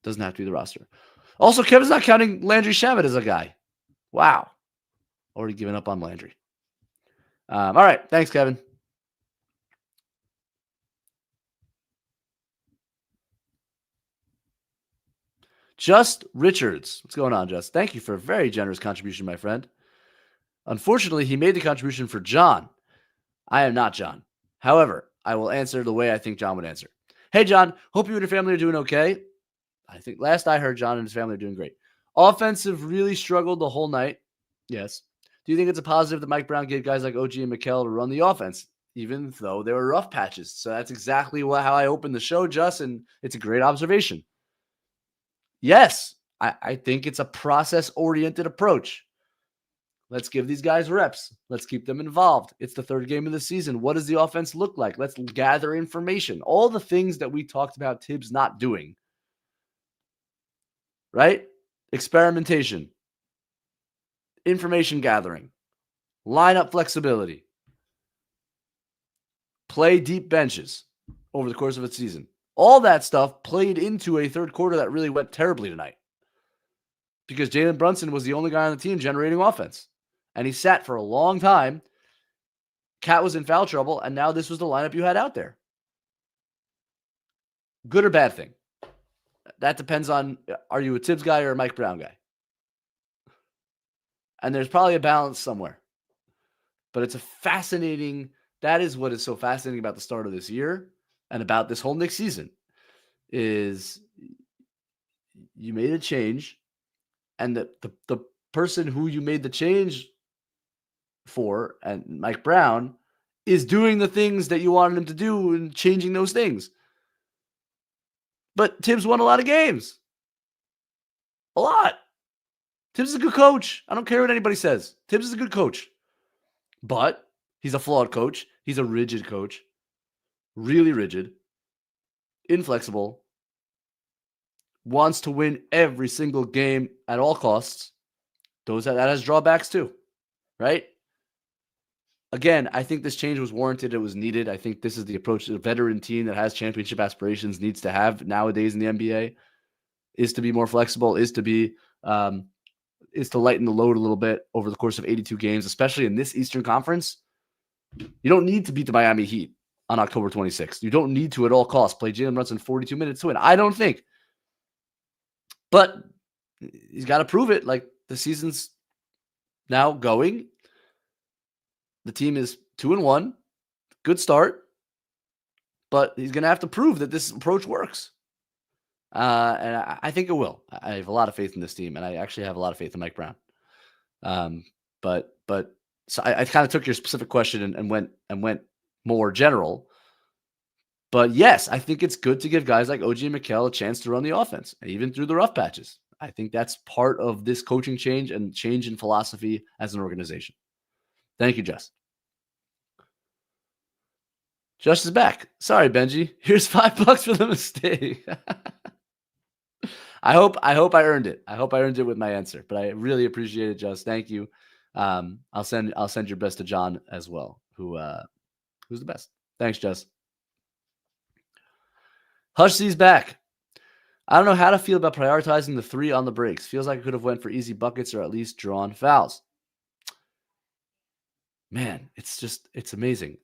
Doesn't have to be the roster. Also, Kevin's not counting Landry Shamet as a guy. Wow. Already given up on Landry. All right. Thanks, Kevin. Just Richards. What's going on, Just? Thank you for a very generous contribution, my friend. Unfortunately, he made the contribution for John. I am not John. However, I will answer the way I think John would answer. Hey, John. Hope you and your family are doing okay. I think last I heard, John and his family are doing great. Offensive really struggled the whole night. Yes. Do you think it's a positive that Mike Brown gave guys like OG and Mikal to run the offense, even though there were rough patches? So that's exactly how I opened the show, Justin. It's a great observation. Yes, I think it's a process-oriented approach. Let's give these guys reps. Let's keep them involved. It's the third game of the season. What does the offense look like? Let's gather information. All the things that we talked about Tibbs not doing. Right? Experimentation. Information gathering. Lineup flexibility. Play deep benches over the course of a season. All that stuff played into a third quarter that really went terribly tonight. Because Jalen Brunson was the only guy on the team generating offense. And he sat for a long time. Cat was in foul trouble, and now this was the lineup you had out there. Good or bad thing? That depends on, are you a Tibbs guy or a Mike Brown guy? And there's probably a balance somewhere. But it's a fascinating, that is what is so fascinating about the start of this year and about this whole Knicks season, is you made a change, and the person who you made the change for, and Mike Brown, is doing the things that you wanted him to do and changing those things. But Tibbs won a lot of games. A lot. Tibbs is a good coach. I don't care what anybody says. Tibbs is a good coach. But he's a flawed coach. He's a rigid coach. Really rigid. Inflexible. Wants to win every single game at all costs. That has drawbacks too. Right? Again, I think this change was warranted. It was needed. I think this is the approach that a veteran team that has championship aspirations needs to have nowadays in the NBA, is to be more flexible, is to lighten the load a little bit over the course of 82 games, especially in this Eastern Conference. You don't need to beat the Miami Heat on October 26th. You don't need to at all costs play Jalen Brunson 42 minutes to win. I don't think. But he's got to prove it. Like, the season's now going. The team is 2-1. Good start. But he's going to have to prove that this approach works. And I think it will. I have a lot of faith in this team, and I actually have a lot of faith in Mike Brown. But so I kind of took your specific question and went more general. But yes, I think it's good to give guys like OG and Mikal a chance to run the offense, even through the rough patches. I think that's part of this coaching change and change in philosophy as an organization. Thank you, Jess. Jess is back. Sorry, Benji. Here's $5 for the mistake. I hope I earned it. I hope I earned it with my answer, but I really appreciate it, Jess. Thank you. I'll send your best to John as well, who's the best. Thanks, Jess. Hush C's back. I don't know how to feel about prioritizing the three on the breaks. Feels like I could have went for easy buckets or at least drawn fouls. Man, it's amazing.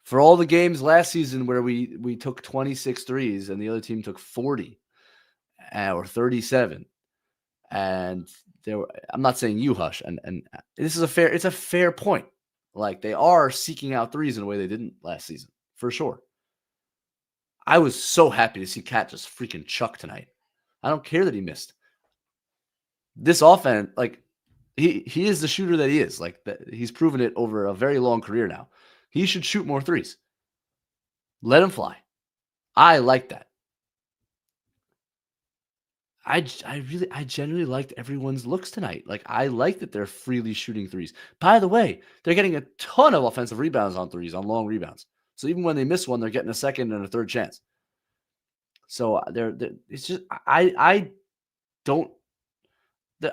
For all the games last season where we took 26 threes and the other team took 40 or 37, and I'm not saying you hush, and this is it's a fair point. Like, they are seeking out threes in a way they didn't last season, for sure. I was so happy to see Cat just freaking chuck tonight. I don't care that he missed. This offense, like, he is the shooter that he is. Like, he's proven it over a very long career now. He should shoot more threes. Let him fly. I like that. I genuinely liked everyone's looks tonight. Like, I like that they're freely shooting threes. By the way, they're getting a ton of offensive rebounds on threes, on long rebounds. So even when they miss one, they're getting a second and a third chance. So it's just I don't.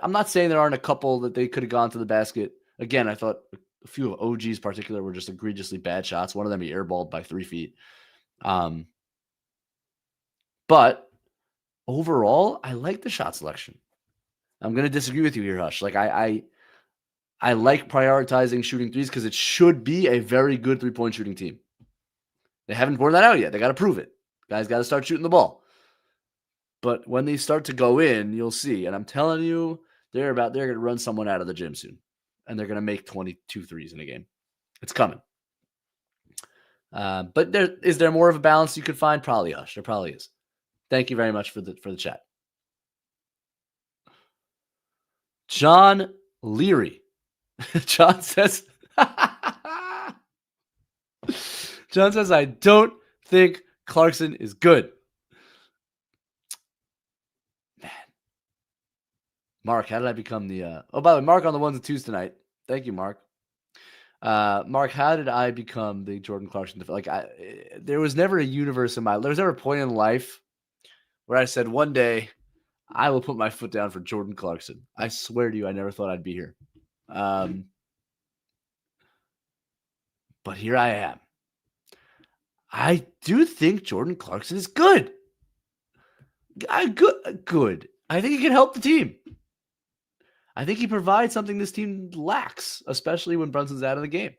I'm not saying there aren't a couple that they could have gone to the basket. Again, I thought a few of OG's particular were just egregiously bad shots. One of them he airballed by 3 feet. But overall, I like the shot selection. I'm going to disagree with you here, Hush. Like I like prioritizing shooting threes because it should be a very good 3-point shooting team. They haven't borne that out yet. They got to prove it. Guys got to start shooting the ball. But when they start to go in, you'll see. And I'm telling you, they're going to run someone out of the gym soon. And they're going to make 22 threes in a game. It's coming. But is there more of a balance you could find? Probably, Hush. There probably is. Thank you very much for the chat. John Leary. John says, I don't think Clarkson is good. Man. Mark, how did I become the oh, by the way, Mark on the ones and twos tonight. Thank you, Mark. Mark, how did I become the Jordan Clarkson? Like there was never a universe there was never a point in life where I said one day I will put my foot down for Jordan Clarkson. I swear to you, I never thought I'd be here. But here I am. I do think Jordan Clarkson is good. Good. I think he can help the team. I think he provides something this team lacks, especially when Brunson's out of the game.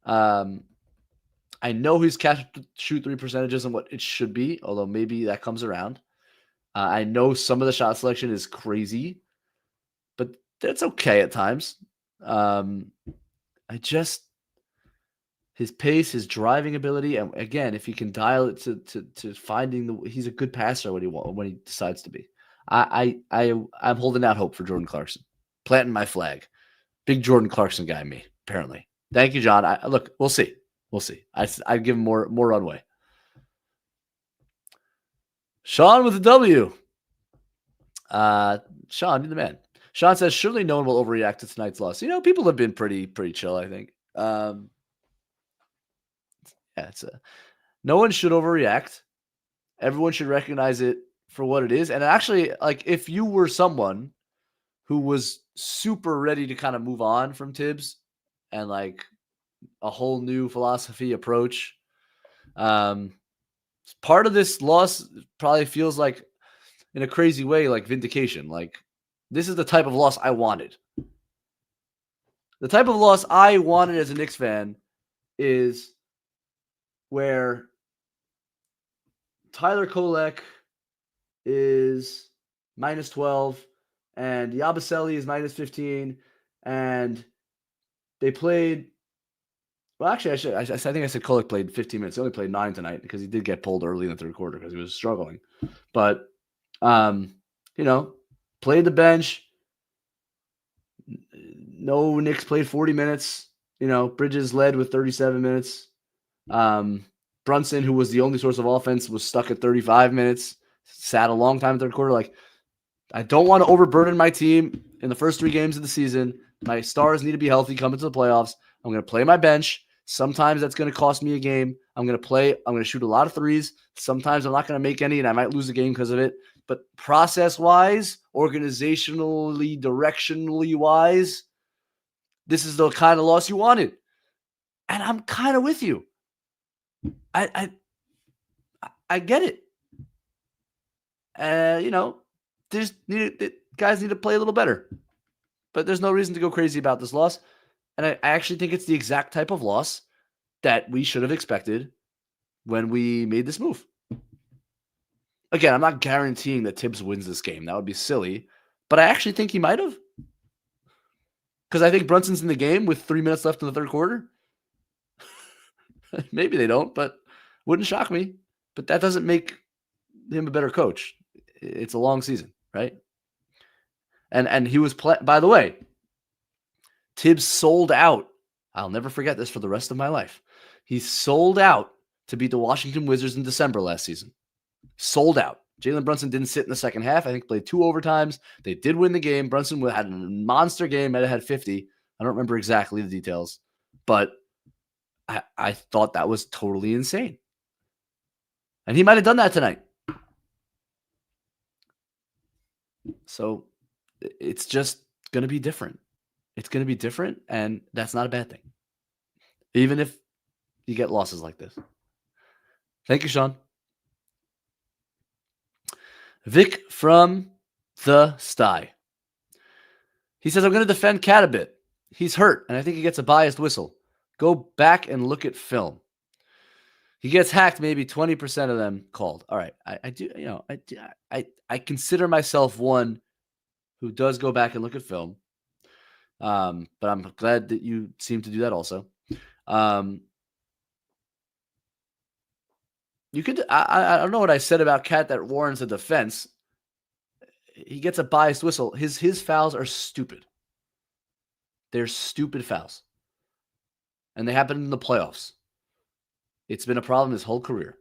I know his catch shoot 3 percentage isn't what it should be, although maybe that comes around. I know some of the shot selection is crazy, but that's okay at times. His pace, his driving ability, and again, if he can dial it to finding he's a good passer when he decides to be. I'm holding out hope for Jordan Clarkson, planting my flag. Big Jordan Clarkson guy, me apparently. Thank you, John. Look, we'll see. I give him more runway. Sean with a W. Sean, you're the man. Sean says, surely no one will overreact to tonight's loss. People have been pretty chill, I think. No one should overreact. Everyone should recognize it for what it is. And actually, like, if you were someone who was super ready to kind of move on from Tibbs and like a whole new philosophy approach, part of this loss probably feels like, in a crazy way, like vindication. Like, this is the type of loss I wanted. The type of loss I wanted as a Knicks fan is where Tyler Kolek is minus 12 and Yabusele is minus 15, and they played. Well, actually, I think I said Kolek played 15 minutes. He only played 9 tonight because he did get pulled early in the third quarter because he was struggling. But played the bench. No Knicks played 40 minutes. Bridges led with 37 minutes. Brunson, who was the only source of offense, was stuck at 35 minutes. Sat a long time in the third quarter. Like, I don't want to overburden my team in the first 3 games of the season. My stars need to be healthy coming to the playoffs. I'm going to play my bench. Sometimes that's going to cost me a game. I'm going to shoot a lot of threes. Sometimes I'm not going to make any, and I might lose a game because of it. But process-wise, organizationally, directionally-wise, this is the kind of loss you wanted. And I'm kind of with you. I get it. Guys need to play a little better. But there's no reason to go crazy about this loss. And I actually think it's the exact type of loss that we should have expected when we made this move. Again, I'm not guaranteeing that Tibbs wins this game. That would be silly. But I actually think he might have. Because I think Brunson's in the game with 3 minutes left in the third quarter. Maybe they don't, but wouldn't shock me. But that doesn't make him a better coach. It's a long season, right? And he was by the way, Tibbs sold out. I'll never forget this for the rest of my life. He sold out to beat the Washington Wizards in December last season. Sold out. Jalen Brunson didn't sit in the second half. I think played 2 overtimes. They did win the game. Brunson had a monster game. Might have had 50. I don't remember exactly the details, but I thought that was totally insane. And he might have done that tonight. So it's just going to be different. It's going to be different, and that's not a bad thing. Even if you get losses like this. Thank you, Sean. Vic from the Sty. He says, I'm going to defend Cat a bit. He's hurt, and I think he gets a biased whistle. Go back and look at film. He gets hacked, maybe 20% of them called. All right. I do, I consider myself one who does go back and look at film. But I'm glad that you seem to do that also. You could, I don't know what I said about Cat that warrants a defense. He gets a biased whistle. His fouls are stupid. They're stupid fouls. And they happen in the playoffs. It's been a problem his whole career.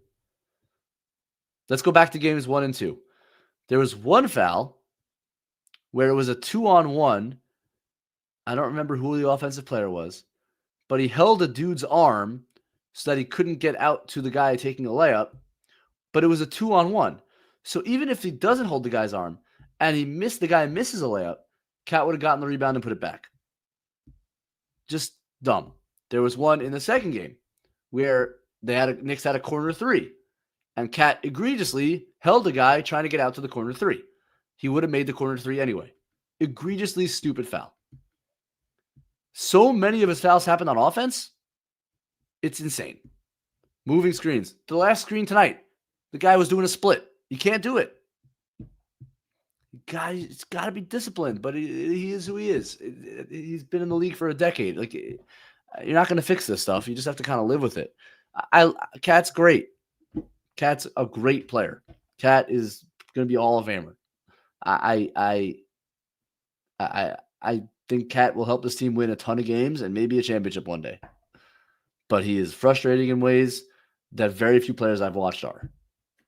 Let's go back to games 1 and 2. There was one foul where it was a 2-on-1. I don't remember who the offensive player was, but he held a dude's arm so that he couldn't get out to the guy taking a layup, but it was a 2-on-1. So even if he doesn't hold the guy's arm and the guy misses a layup, Cat would have gotten the rebound and put it back. Just dumb. There was one in the second game where Knicks had a corner 3, and Cat egregiously held the guy trying to get out to the corner 3. He would have made the corner 3 anyway. Egregiously stupid foul. So many of his fouls happen on offense. It's insane. Moving screens. The last screen tonight, the guy was doing a split. You can't do it. It's got to be disciplined, but he is who he is. He's been in the league for a decade. Like, you're not going to fix this stuff. You just have to kind of live with it. Cat's great. Cat's a great player. Cat is going to be all of Famer. I think Cat will help this team win a ton of games and maybe a championship one day. But he is frustrating in ways that very few players I've watched are.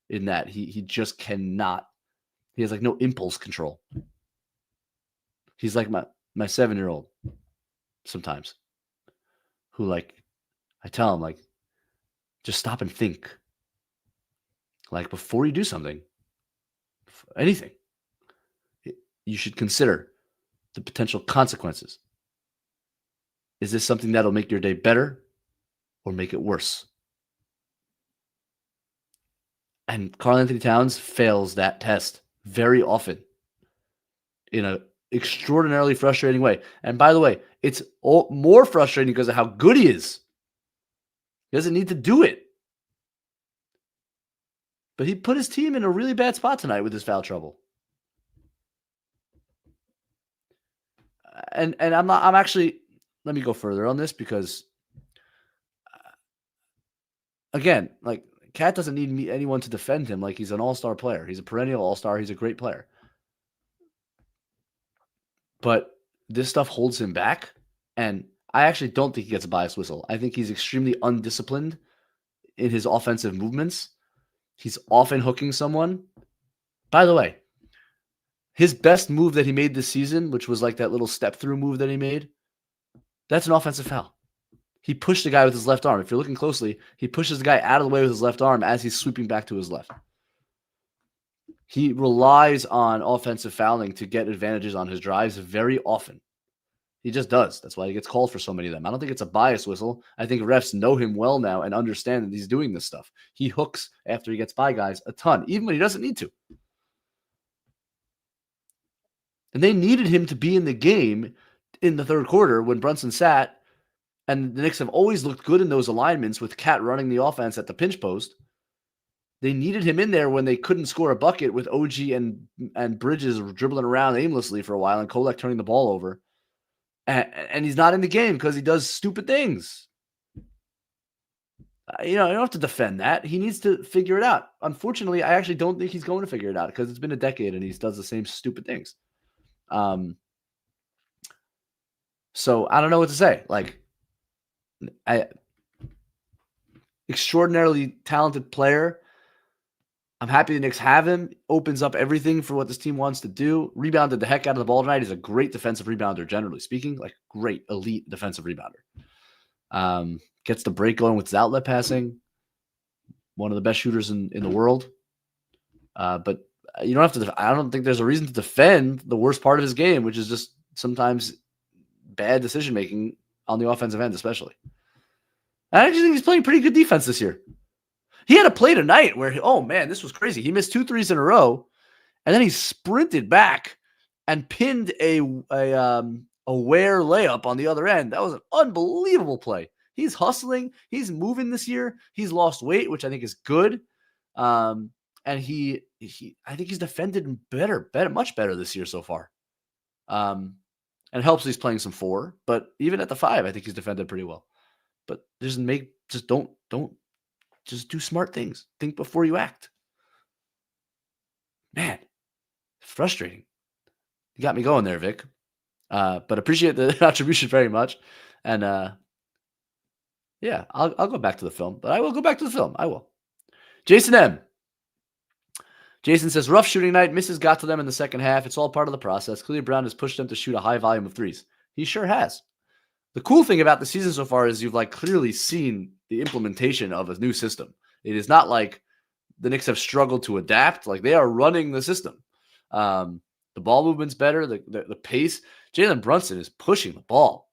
In that he just cannot. He has like no impulse control. He's like my 7-year-old sometimes, who like I tell him like, just stop and think. Like before you do something, anything, you should consider the potential consequences. Is this something that'll make your day better or make it worse? And Karl-Anthony Towns fails that test very often in an extraordinarily frustrating way. And by the way, it's more frustrating because of how good he is. He doesn't need to do it. But he put his team in a really bad spot tonight with his foul trouble. And I'm actually, let me go further on this because, again, like, Cat doesn't need anyone to defend him like he's an all-star player. He's a perennial all-star. He's a great player. But this stuff holds him back, and I actually don't think he gets a biased whistle. I think he's extremely undisciplined in his offensive movements. He's often hooking someone. By the way, his best move that he made this season, which was like that little step-through move that he made, that's an offensive foul. He pushed the guy with his left arm. If you're looking closely, he pushes the guy out of the way with his left arm as he's sweeping back to his left. He relies on offensive fouling to get advantages on his drives very often. He just does. That's why he gets called for so many of them. I don't think it's a bias whistle. I think refs know him well now and understand that he's doing this stuff. He hooks after he gets by guys a ton, even when he doesn't need to. And they needed him to be in the game in the third quarter when Brunson sat. And the Knicks have always looked good in those alignments with Cat running the offense at the pinch post. They needed him in there when they couldn't score a bucket with OG and Bridges dribbling around aimlessly for a while and Kolek turning the ball over. And he's not in the game because he does stupid things. You don't have to defend that. He needs to figure it out. Unfortunately, I actually don't think he's going to figure it out because it's been a decade and he does the same stupid things. So I don't know what to say. Like, extraordinarily talented player. I'm happy the Knicks have him. Opens up everything for what this team wants to do. Rebounded the heck out of the ball tonight. He's a great defensive rebounder, generally speaking. Like, great, elite defensive rebounder. Gets the break going with his outlet passing. one of the best shooters in the world. But you don't have to. I don't think there's a reason to defend the worst part of his game, which is just sometimes bad decision making on the offensive end, especially. I actually think he's playing pretty good defense this year. He had a play tonight where, this was crazy. He missed 2 threes in a row, and then he sprinted back and pinned a Ware layup on the other end. That was an unbelievable play. He's hustling. He's moving this year. He's lost weight, which I think is good. And I think he's defended better, much better this year so far. And it helps he's playing some 4, but even at the 5, I think he's defended pretty well. But just do smart things. Think before you act. Man, frustrating. You got me going there, Vic. But appreciate the contribution very much. And I'll go back to the film. But I will go back to the film. I will. Jason M. Jason says, rough shooting night. Misses got to them in the second half. It's all part of the process. Clearly Brown has pushed them to shoot a high volume of threes. He sure has. The cool thing about the season so far is you've clearly seen the implementation of a new system. It is not like the Knicks have struggled to adapt. They are running the system. The ball movement's better. The pace. Jalen Brunson is pushing the ball.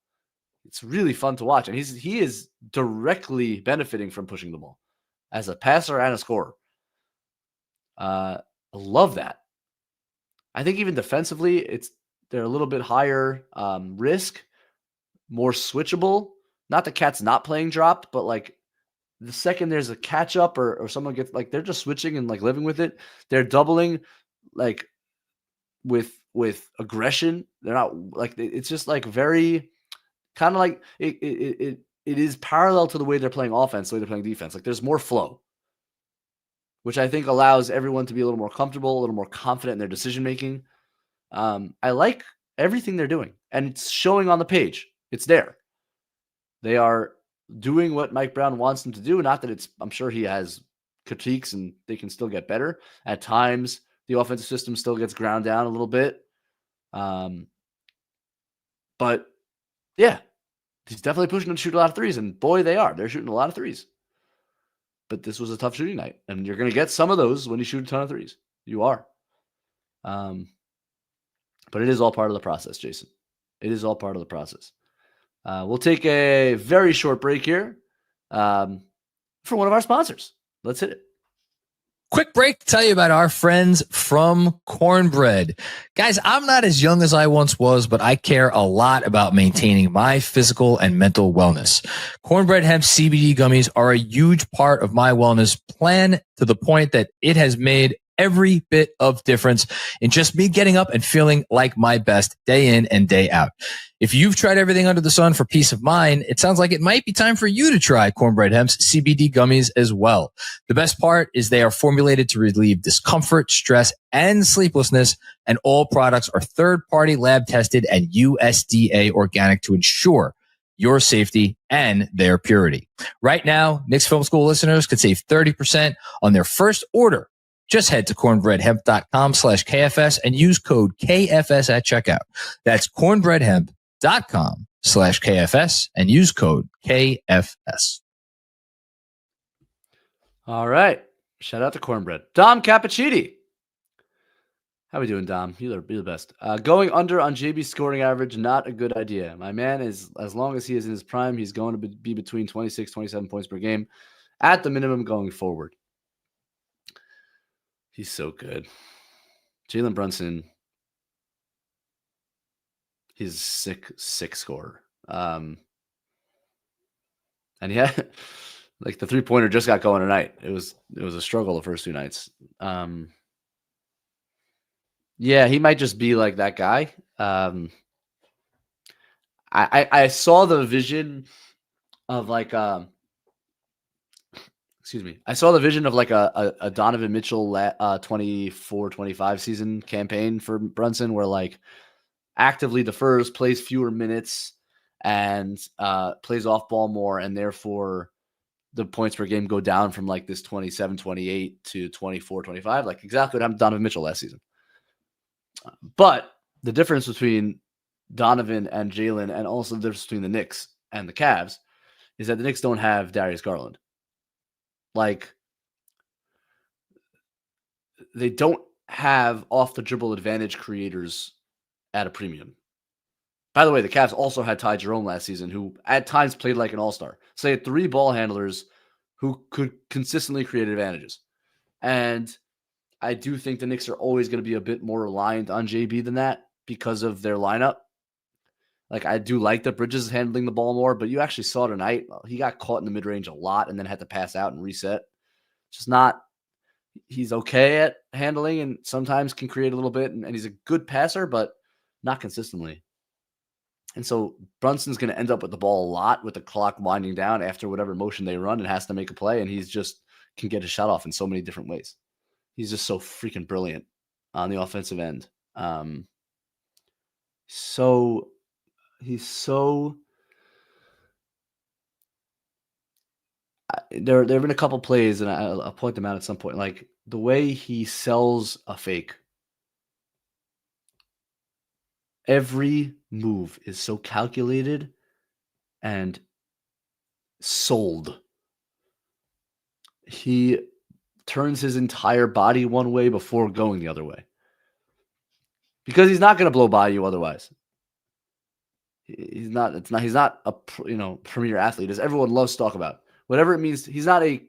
It's really fun to watch. And he is directly benefiting from pushing the ball as a passer and a scorer. I love that. I think even defensively, they're a little bit higher risk, more switchable. Not the Cats not playing dropped, but the second there's a catch up or someone gets they're just switching and living with it. They're doubling with aggression. They're not it's just very kind of it is parallel to the way they're playing offense, the way they're playing defense. There's more flow, which I think allows everyone to be a little more comfortable, a little more confident in their decision making. I like everything they're doing, and it's showing on the page. It's there. They are doing what Mike Brown wants them to do. Not that I'm sure he has critiques and they can still get better. At times, the offensive system still gets ground down a little bit. But yeah, he's definitely pushing them to shoot a lot of threes, and boy, they are. They're shooting a lot of threes. But this was a tough shooting night, and you're going to get some of those when you shoot a ton of threes. You are. But it is all part of the process, Jason. It is all part of the process. We'll take a very short break here for one of our sponsors. Let's hit it. Quick break to tell you about our friends from Cornbread. Guys, I'm not as young as I once was, but I care a lot about maintaining my physical and mental wellness. Cornbread hemp CBD gummies are a huge part of my wellness plan, to the point that it has made every bit of difference in just me getting up and feeling like my best day in and day out. If you've tried everything under the sun for peace of mind, it sounds like it might be time for you to try Cornbread Hemp's CBD gummies as well. The best part is they are formulated to relieve discomfort, stress, and sleeplessness, and all products are third-party lab tested and USDA organic to ensure your safety and their purity. Right now, Knicks Film School listeners could save 30% on their first order. Just head to cornbreadhemp.com/KFS and use code KFS at checkout. That's cornbreadhemp.com/KFS and use code KFS. All right. Shout out to Cornbread. Dom Cappuccini. How we doing, Dom? You're the best. Going under on JB's scoring average, not a good idea. My man is, as long as he is in his prime, he's going to be between 26, 27 points per game at the minimum going forward. He's so good. Jalen Brunson, he's a sick scorer. And yeah, the 3-pointer just got going tonight. It was a struggle the first 2 nights. Yeah, he might just be that guy. I saw the vision of I saw the vision of a Donovan Mitchell 24-25 season campaign for Brunson, where actively defers, plays fewer minutes, and plays off ball more, and therefore the points per game go down from this 27-28 to 24-25, exactly what happened to Donovan Mitchell last season. But the difference between Donovan and Jalen, and also the difference between the Knicks and the Cavs, is that the Knicks don't have Darius Garland. they don't have off the dribble advantage creators at a premium. By the way, the Cavs also had Ty Jerome last season, who at times played like an all-star. So they had 3 ball handlers who could consistently create advantages. And I do think the Knicks are always going to be a bit more reliant on JB than that because of their lineup. Like, I do like that Bridges is handling the ball more, but you actually saw tonight, he got caught in the mid-range a lot and then had to pass out and reset. Just not, he's okay at handling and sometimes can create a little bit, and he's a good passer, but not consistently. And so Brunson's going to end up with the ball a lot with the clock winding down after whatever motion they run and has to make a play, and he's just can get his shot off in so many different ways. He's just so freaking brilliant on the offensive end. There have been a couple plays, and I'll point them out at some point. Like the way he sells a fake. Every move is so calculated and sold. He turns his entire body one way before going the other way. Because he's not going to blow by you otherwise. He's not a premier athlete, as everyone loves to talk about. Whatever it means, he's not a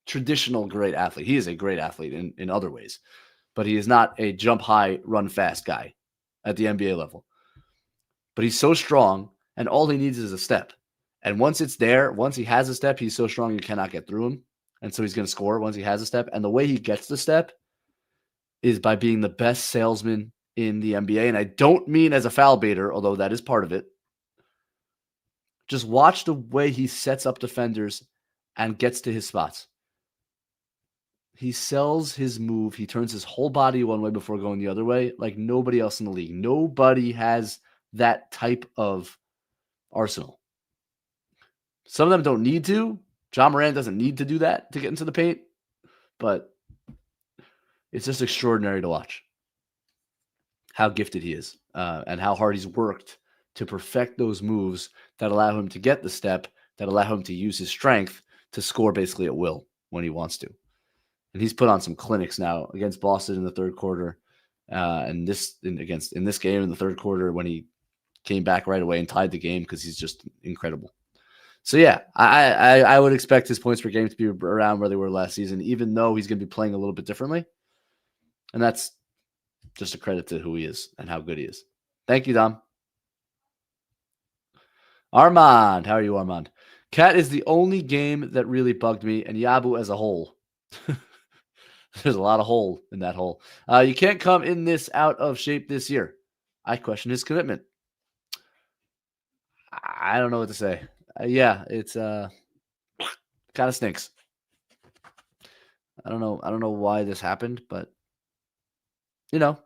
traditional great athlete. He is a great athlete in other ways. But he is not a jump high, run fast guy at the NBA level. But he's so strong, and all he needs is a step. And once it's there, once he has a step, he's so strong you cannot get through him. And so he's going to score once he has a step. And the way he gets the step is by being the best salesman in the NBA. And I don't mean as a foul baiter, although that is part of it. Just watch the way he sets up defenders and gets to his spots. He sells his move. He turns his whole body one way before going the other way, like nobody else in the league. Nobody has that type of arsenal. Some of them don't need to. John Moran doesn't need to do that to get into the paint, but it's just extraordinary to watch how gifted he is and how hard he's worked to perfect those moves that allow him to get the step, that allow him to use his strength to score basically at will when he wants to. And he's put on some clinics now against Boston in the third quarter, and in this game in the third quarter when he came back right away and tied the game because he's just incredible. So yeah, I would expect his points per game to be around where they were last season, even though he's going to be playing a little bit differently. And that's just a credit to who he is and how good he is. Thank you, Dom. Armand, how are you, Armand? Cat is the only game that really bugged me, and Yabu as a whole. There's a lot of hole in that hole. You can't come in this out of shape this year. I question his commitment. I don't know what to say. Yeah, it's kind of stinks. I don't know why this happened, but you have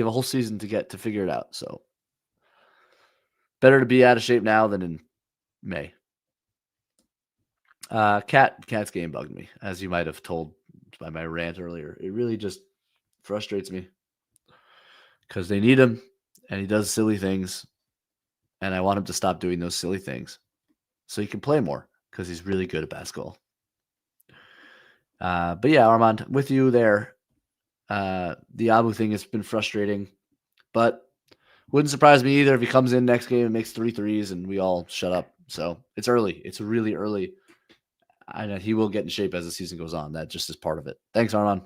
a whole season to figure it out. So better to be out of shape now than in May. Cat's game bugged me, as you might have told by my rant earlier. It really just frustrates me because they need him and he does silly things, and I want him to stop doing those silly things so he can play more because he's really good at basketball. But yeah, Armand, with you there. The Abu thing has been frustrating, but wouldn't surprise me either if he comes in next game and makes 3 threes and we all shut up. So it's early. It's really early. I know he will get in shape as the season goes on. That just is part of it. Thanks, Armand.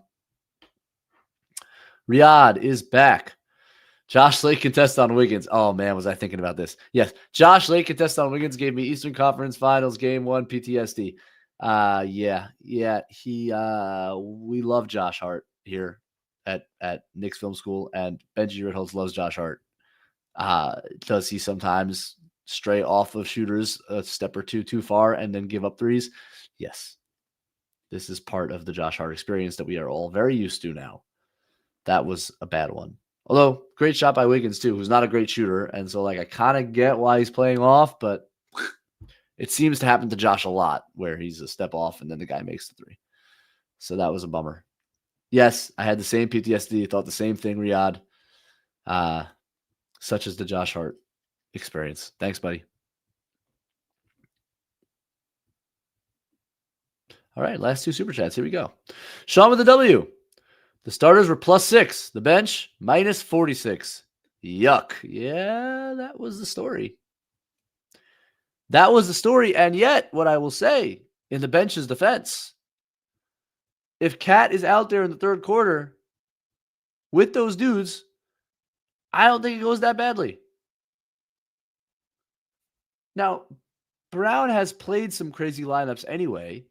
Riyadh is back. Josh Lake contest on Wiggins. Oh, man, was I thinking about this? Yes, Josh Lake contest on Wiggins gave me Eastern Conference Finals Game 1 PTSD. Yeah. We love Josh Hart here at Knicks Film School, and Benjy Ritholtz loves Josh Hart. Does he sometimes stray off of shooters a step or two too far and then give up threes? Yes. This is part of the Josh Hart experience that we are all very used to now. That was a bad one. Although, great shot by Wiggins, too, who's not a great shooter. And so, I kind of get why he's playing off, but it seems to happen to Josh a lot where he's a step off and then the guy makes the three. So that was a bummer. Yes, I had the same PTSD, thought the same thing, Riyadh. Such as the Josh Hart experience. Thanks, buddy. All right, last 2 super chats. Here we go. Sean with the W. The starters were +6. The bench, -46. Yuck. Yeah, that was the story. That was the story. And yet, what I will say in the bench's defense, if Cat is out there in the third quarter with those dudes, I don't think it goes that badly. Now, Brown has played some crazy lineups anyway.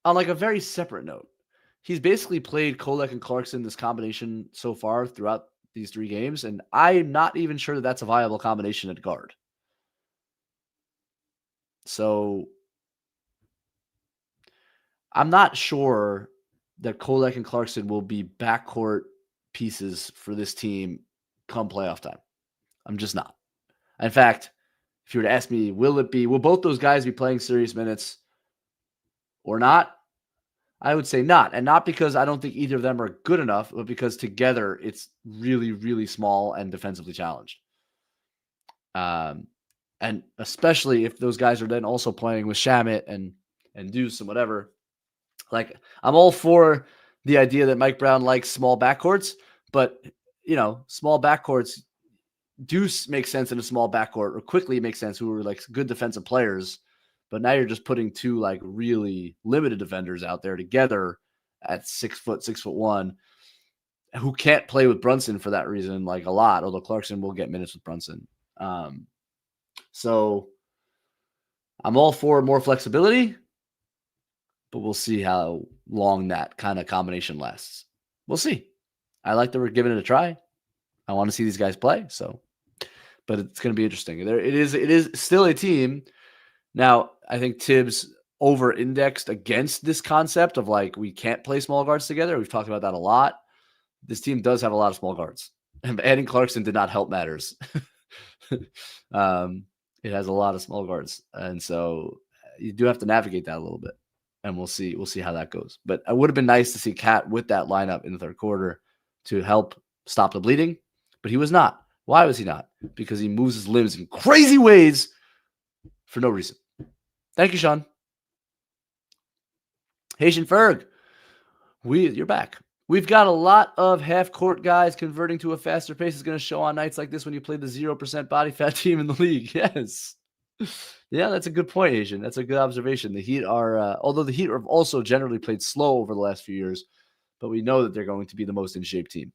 On like a very separate note, he's basically played Kolek and Clarkson, this combination so far throughout these 3 games, and I'm not even sure that that's a viable combination at guard. So I'm not sure that Kolek and Clarkson will be backcourt pieces for this team come playoff time. I'm just not. In fact, if you were to ask me, will both those guys be playing serious minutes or not? I would say not. And not because I don't think either of them are good enough, but because together it's really, really small and defensively challenged. And especially if those guys are then also playing with Shamet and Deuce and whatever. Like, I'm all for the idea that Mike Brown likes small backcourts, but, small backcourts do make sense in a small backcourt, or quickly makes sense who are like good defensive players. But now you're just putting 2 like really limited defenders out there together at 6'1", who can't play with Brunson for that reason, like a lot, although Clarkson will get minutes with Brunson. So I'm all for more flexibility, but we'll see how long that kind of combination lasts. We'll see. I like that we're giving it a try. I want to see these guys play. But it's going to be interesting. It is still a team. Now, I think Tibbs over-indexed against this concept of like, we can't play small guards together. We've talked about that a lot. This team does have a lot of small guards. And adding Clarkson did not help matters. It has a lot of small guards. And so you do have to navigate that a little bit. And we'll see how that goes. But it would have been nice to see Cat with that lineup in the third quarter to help stop the bleeding. But he was not. Why was he not? Because he moves his limbs in crazy ways for no reason. Thank you, Sean. Haitian Ferg, you're back. We've got a lot of half-court guys converting to a faster pace. Is going to show on nights like this when you play the 0% body fat team in the league. Yes. Yeah, that's a good point, Haitian. That's a good observation. The Heat are, although the Heat have also generally played slow over the last few years, but we know that they're going to be the most in-shape team.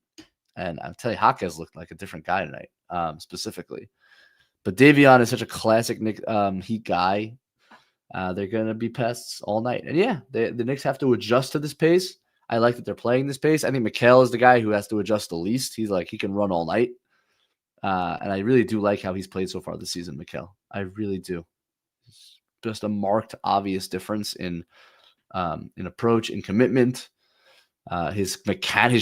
And I'll tell you, Jaquez looked like a different guy tonight, specifically. But Davion is such a classic Heat guy. They're going to be pests all night. And yeah, the Knicks have to adjust to this pace. I like that they're playing this pace. I think Mikal is the guy who has to adjust the least. He's like, he can run all night. And I really do like how he's played so far this season, Mikal. I really do. It's just a marked, obvious difference in approach, in commitment. His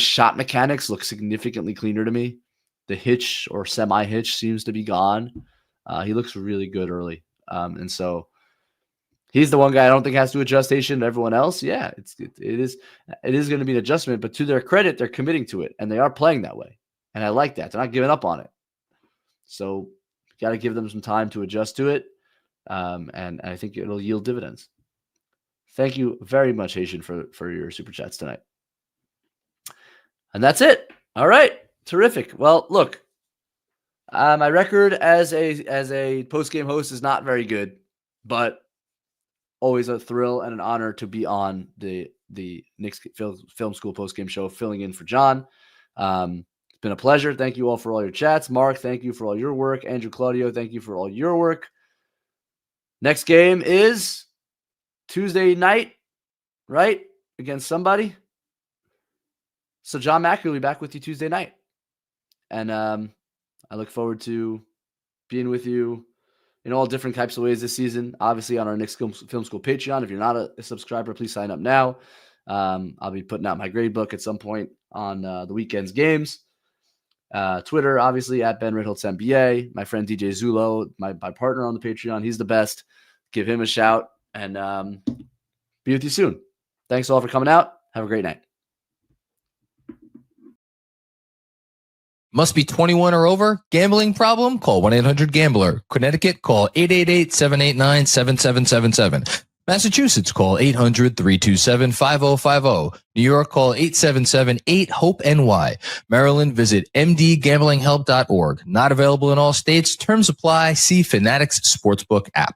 shot mechanics look significantly cleaner to me. The hitch or semi-hitch seems to be gone. He looks really good early. And so he's the one guy I don't think has to adjust Haitian. Everyone else, yeah, it is going to be an adjustment. But to their credit, they're committing to it, and they are playing that way. And I like that. They're not giving up on it. So you got to give them some time to adjust to it, and I think it'll yield dividends. Thank you very much, Haitian, for your super chats tonight. And that's it. All right, terrific. Well, look, my record as a post-game host is not very good, but always a thrill and an honor to be on the Knicks Film School Postgame Show, filling in for John. It's been a pleasure. Thank you all for all your chats. Mark, thank you for all your work. Andrew Claudio, thank you for all your work. Next game is Tuesday night, right? Against somebody. So John Mackey will be back with you Tuesday night. And I look forward to being with you in all different types of ways this season. Obviously on our Knicks Film School Patreon. If you're not a subscriber, please sign up now. I'll be putting out my grade book at some point on the weekend's games. Twitter, obviously, at Ben Ritholtz NBA. My friend DJ Zulo, my partner on the Patreon. He's the best. Give him a shout, and be with you soon. Thanks all for coming out. Have a great night. Must be 21 or over. Gambling problem? Call 1-800-GAMBLER. Connecticut, call 888-789-7777. Massachusetts, call 800-327-5050. New York, call 877-8-HOPE-NY. Maryland, visit mdgamblinghelp.org. Not available in all states. Terms apply. See Fanatics Sportsbook app.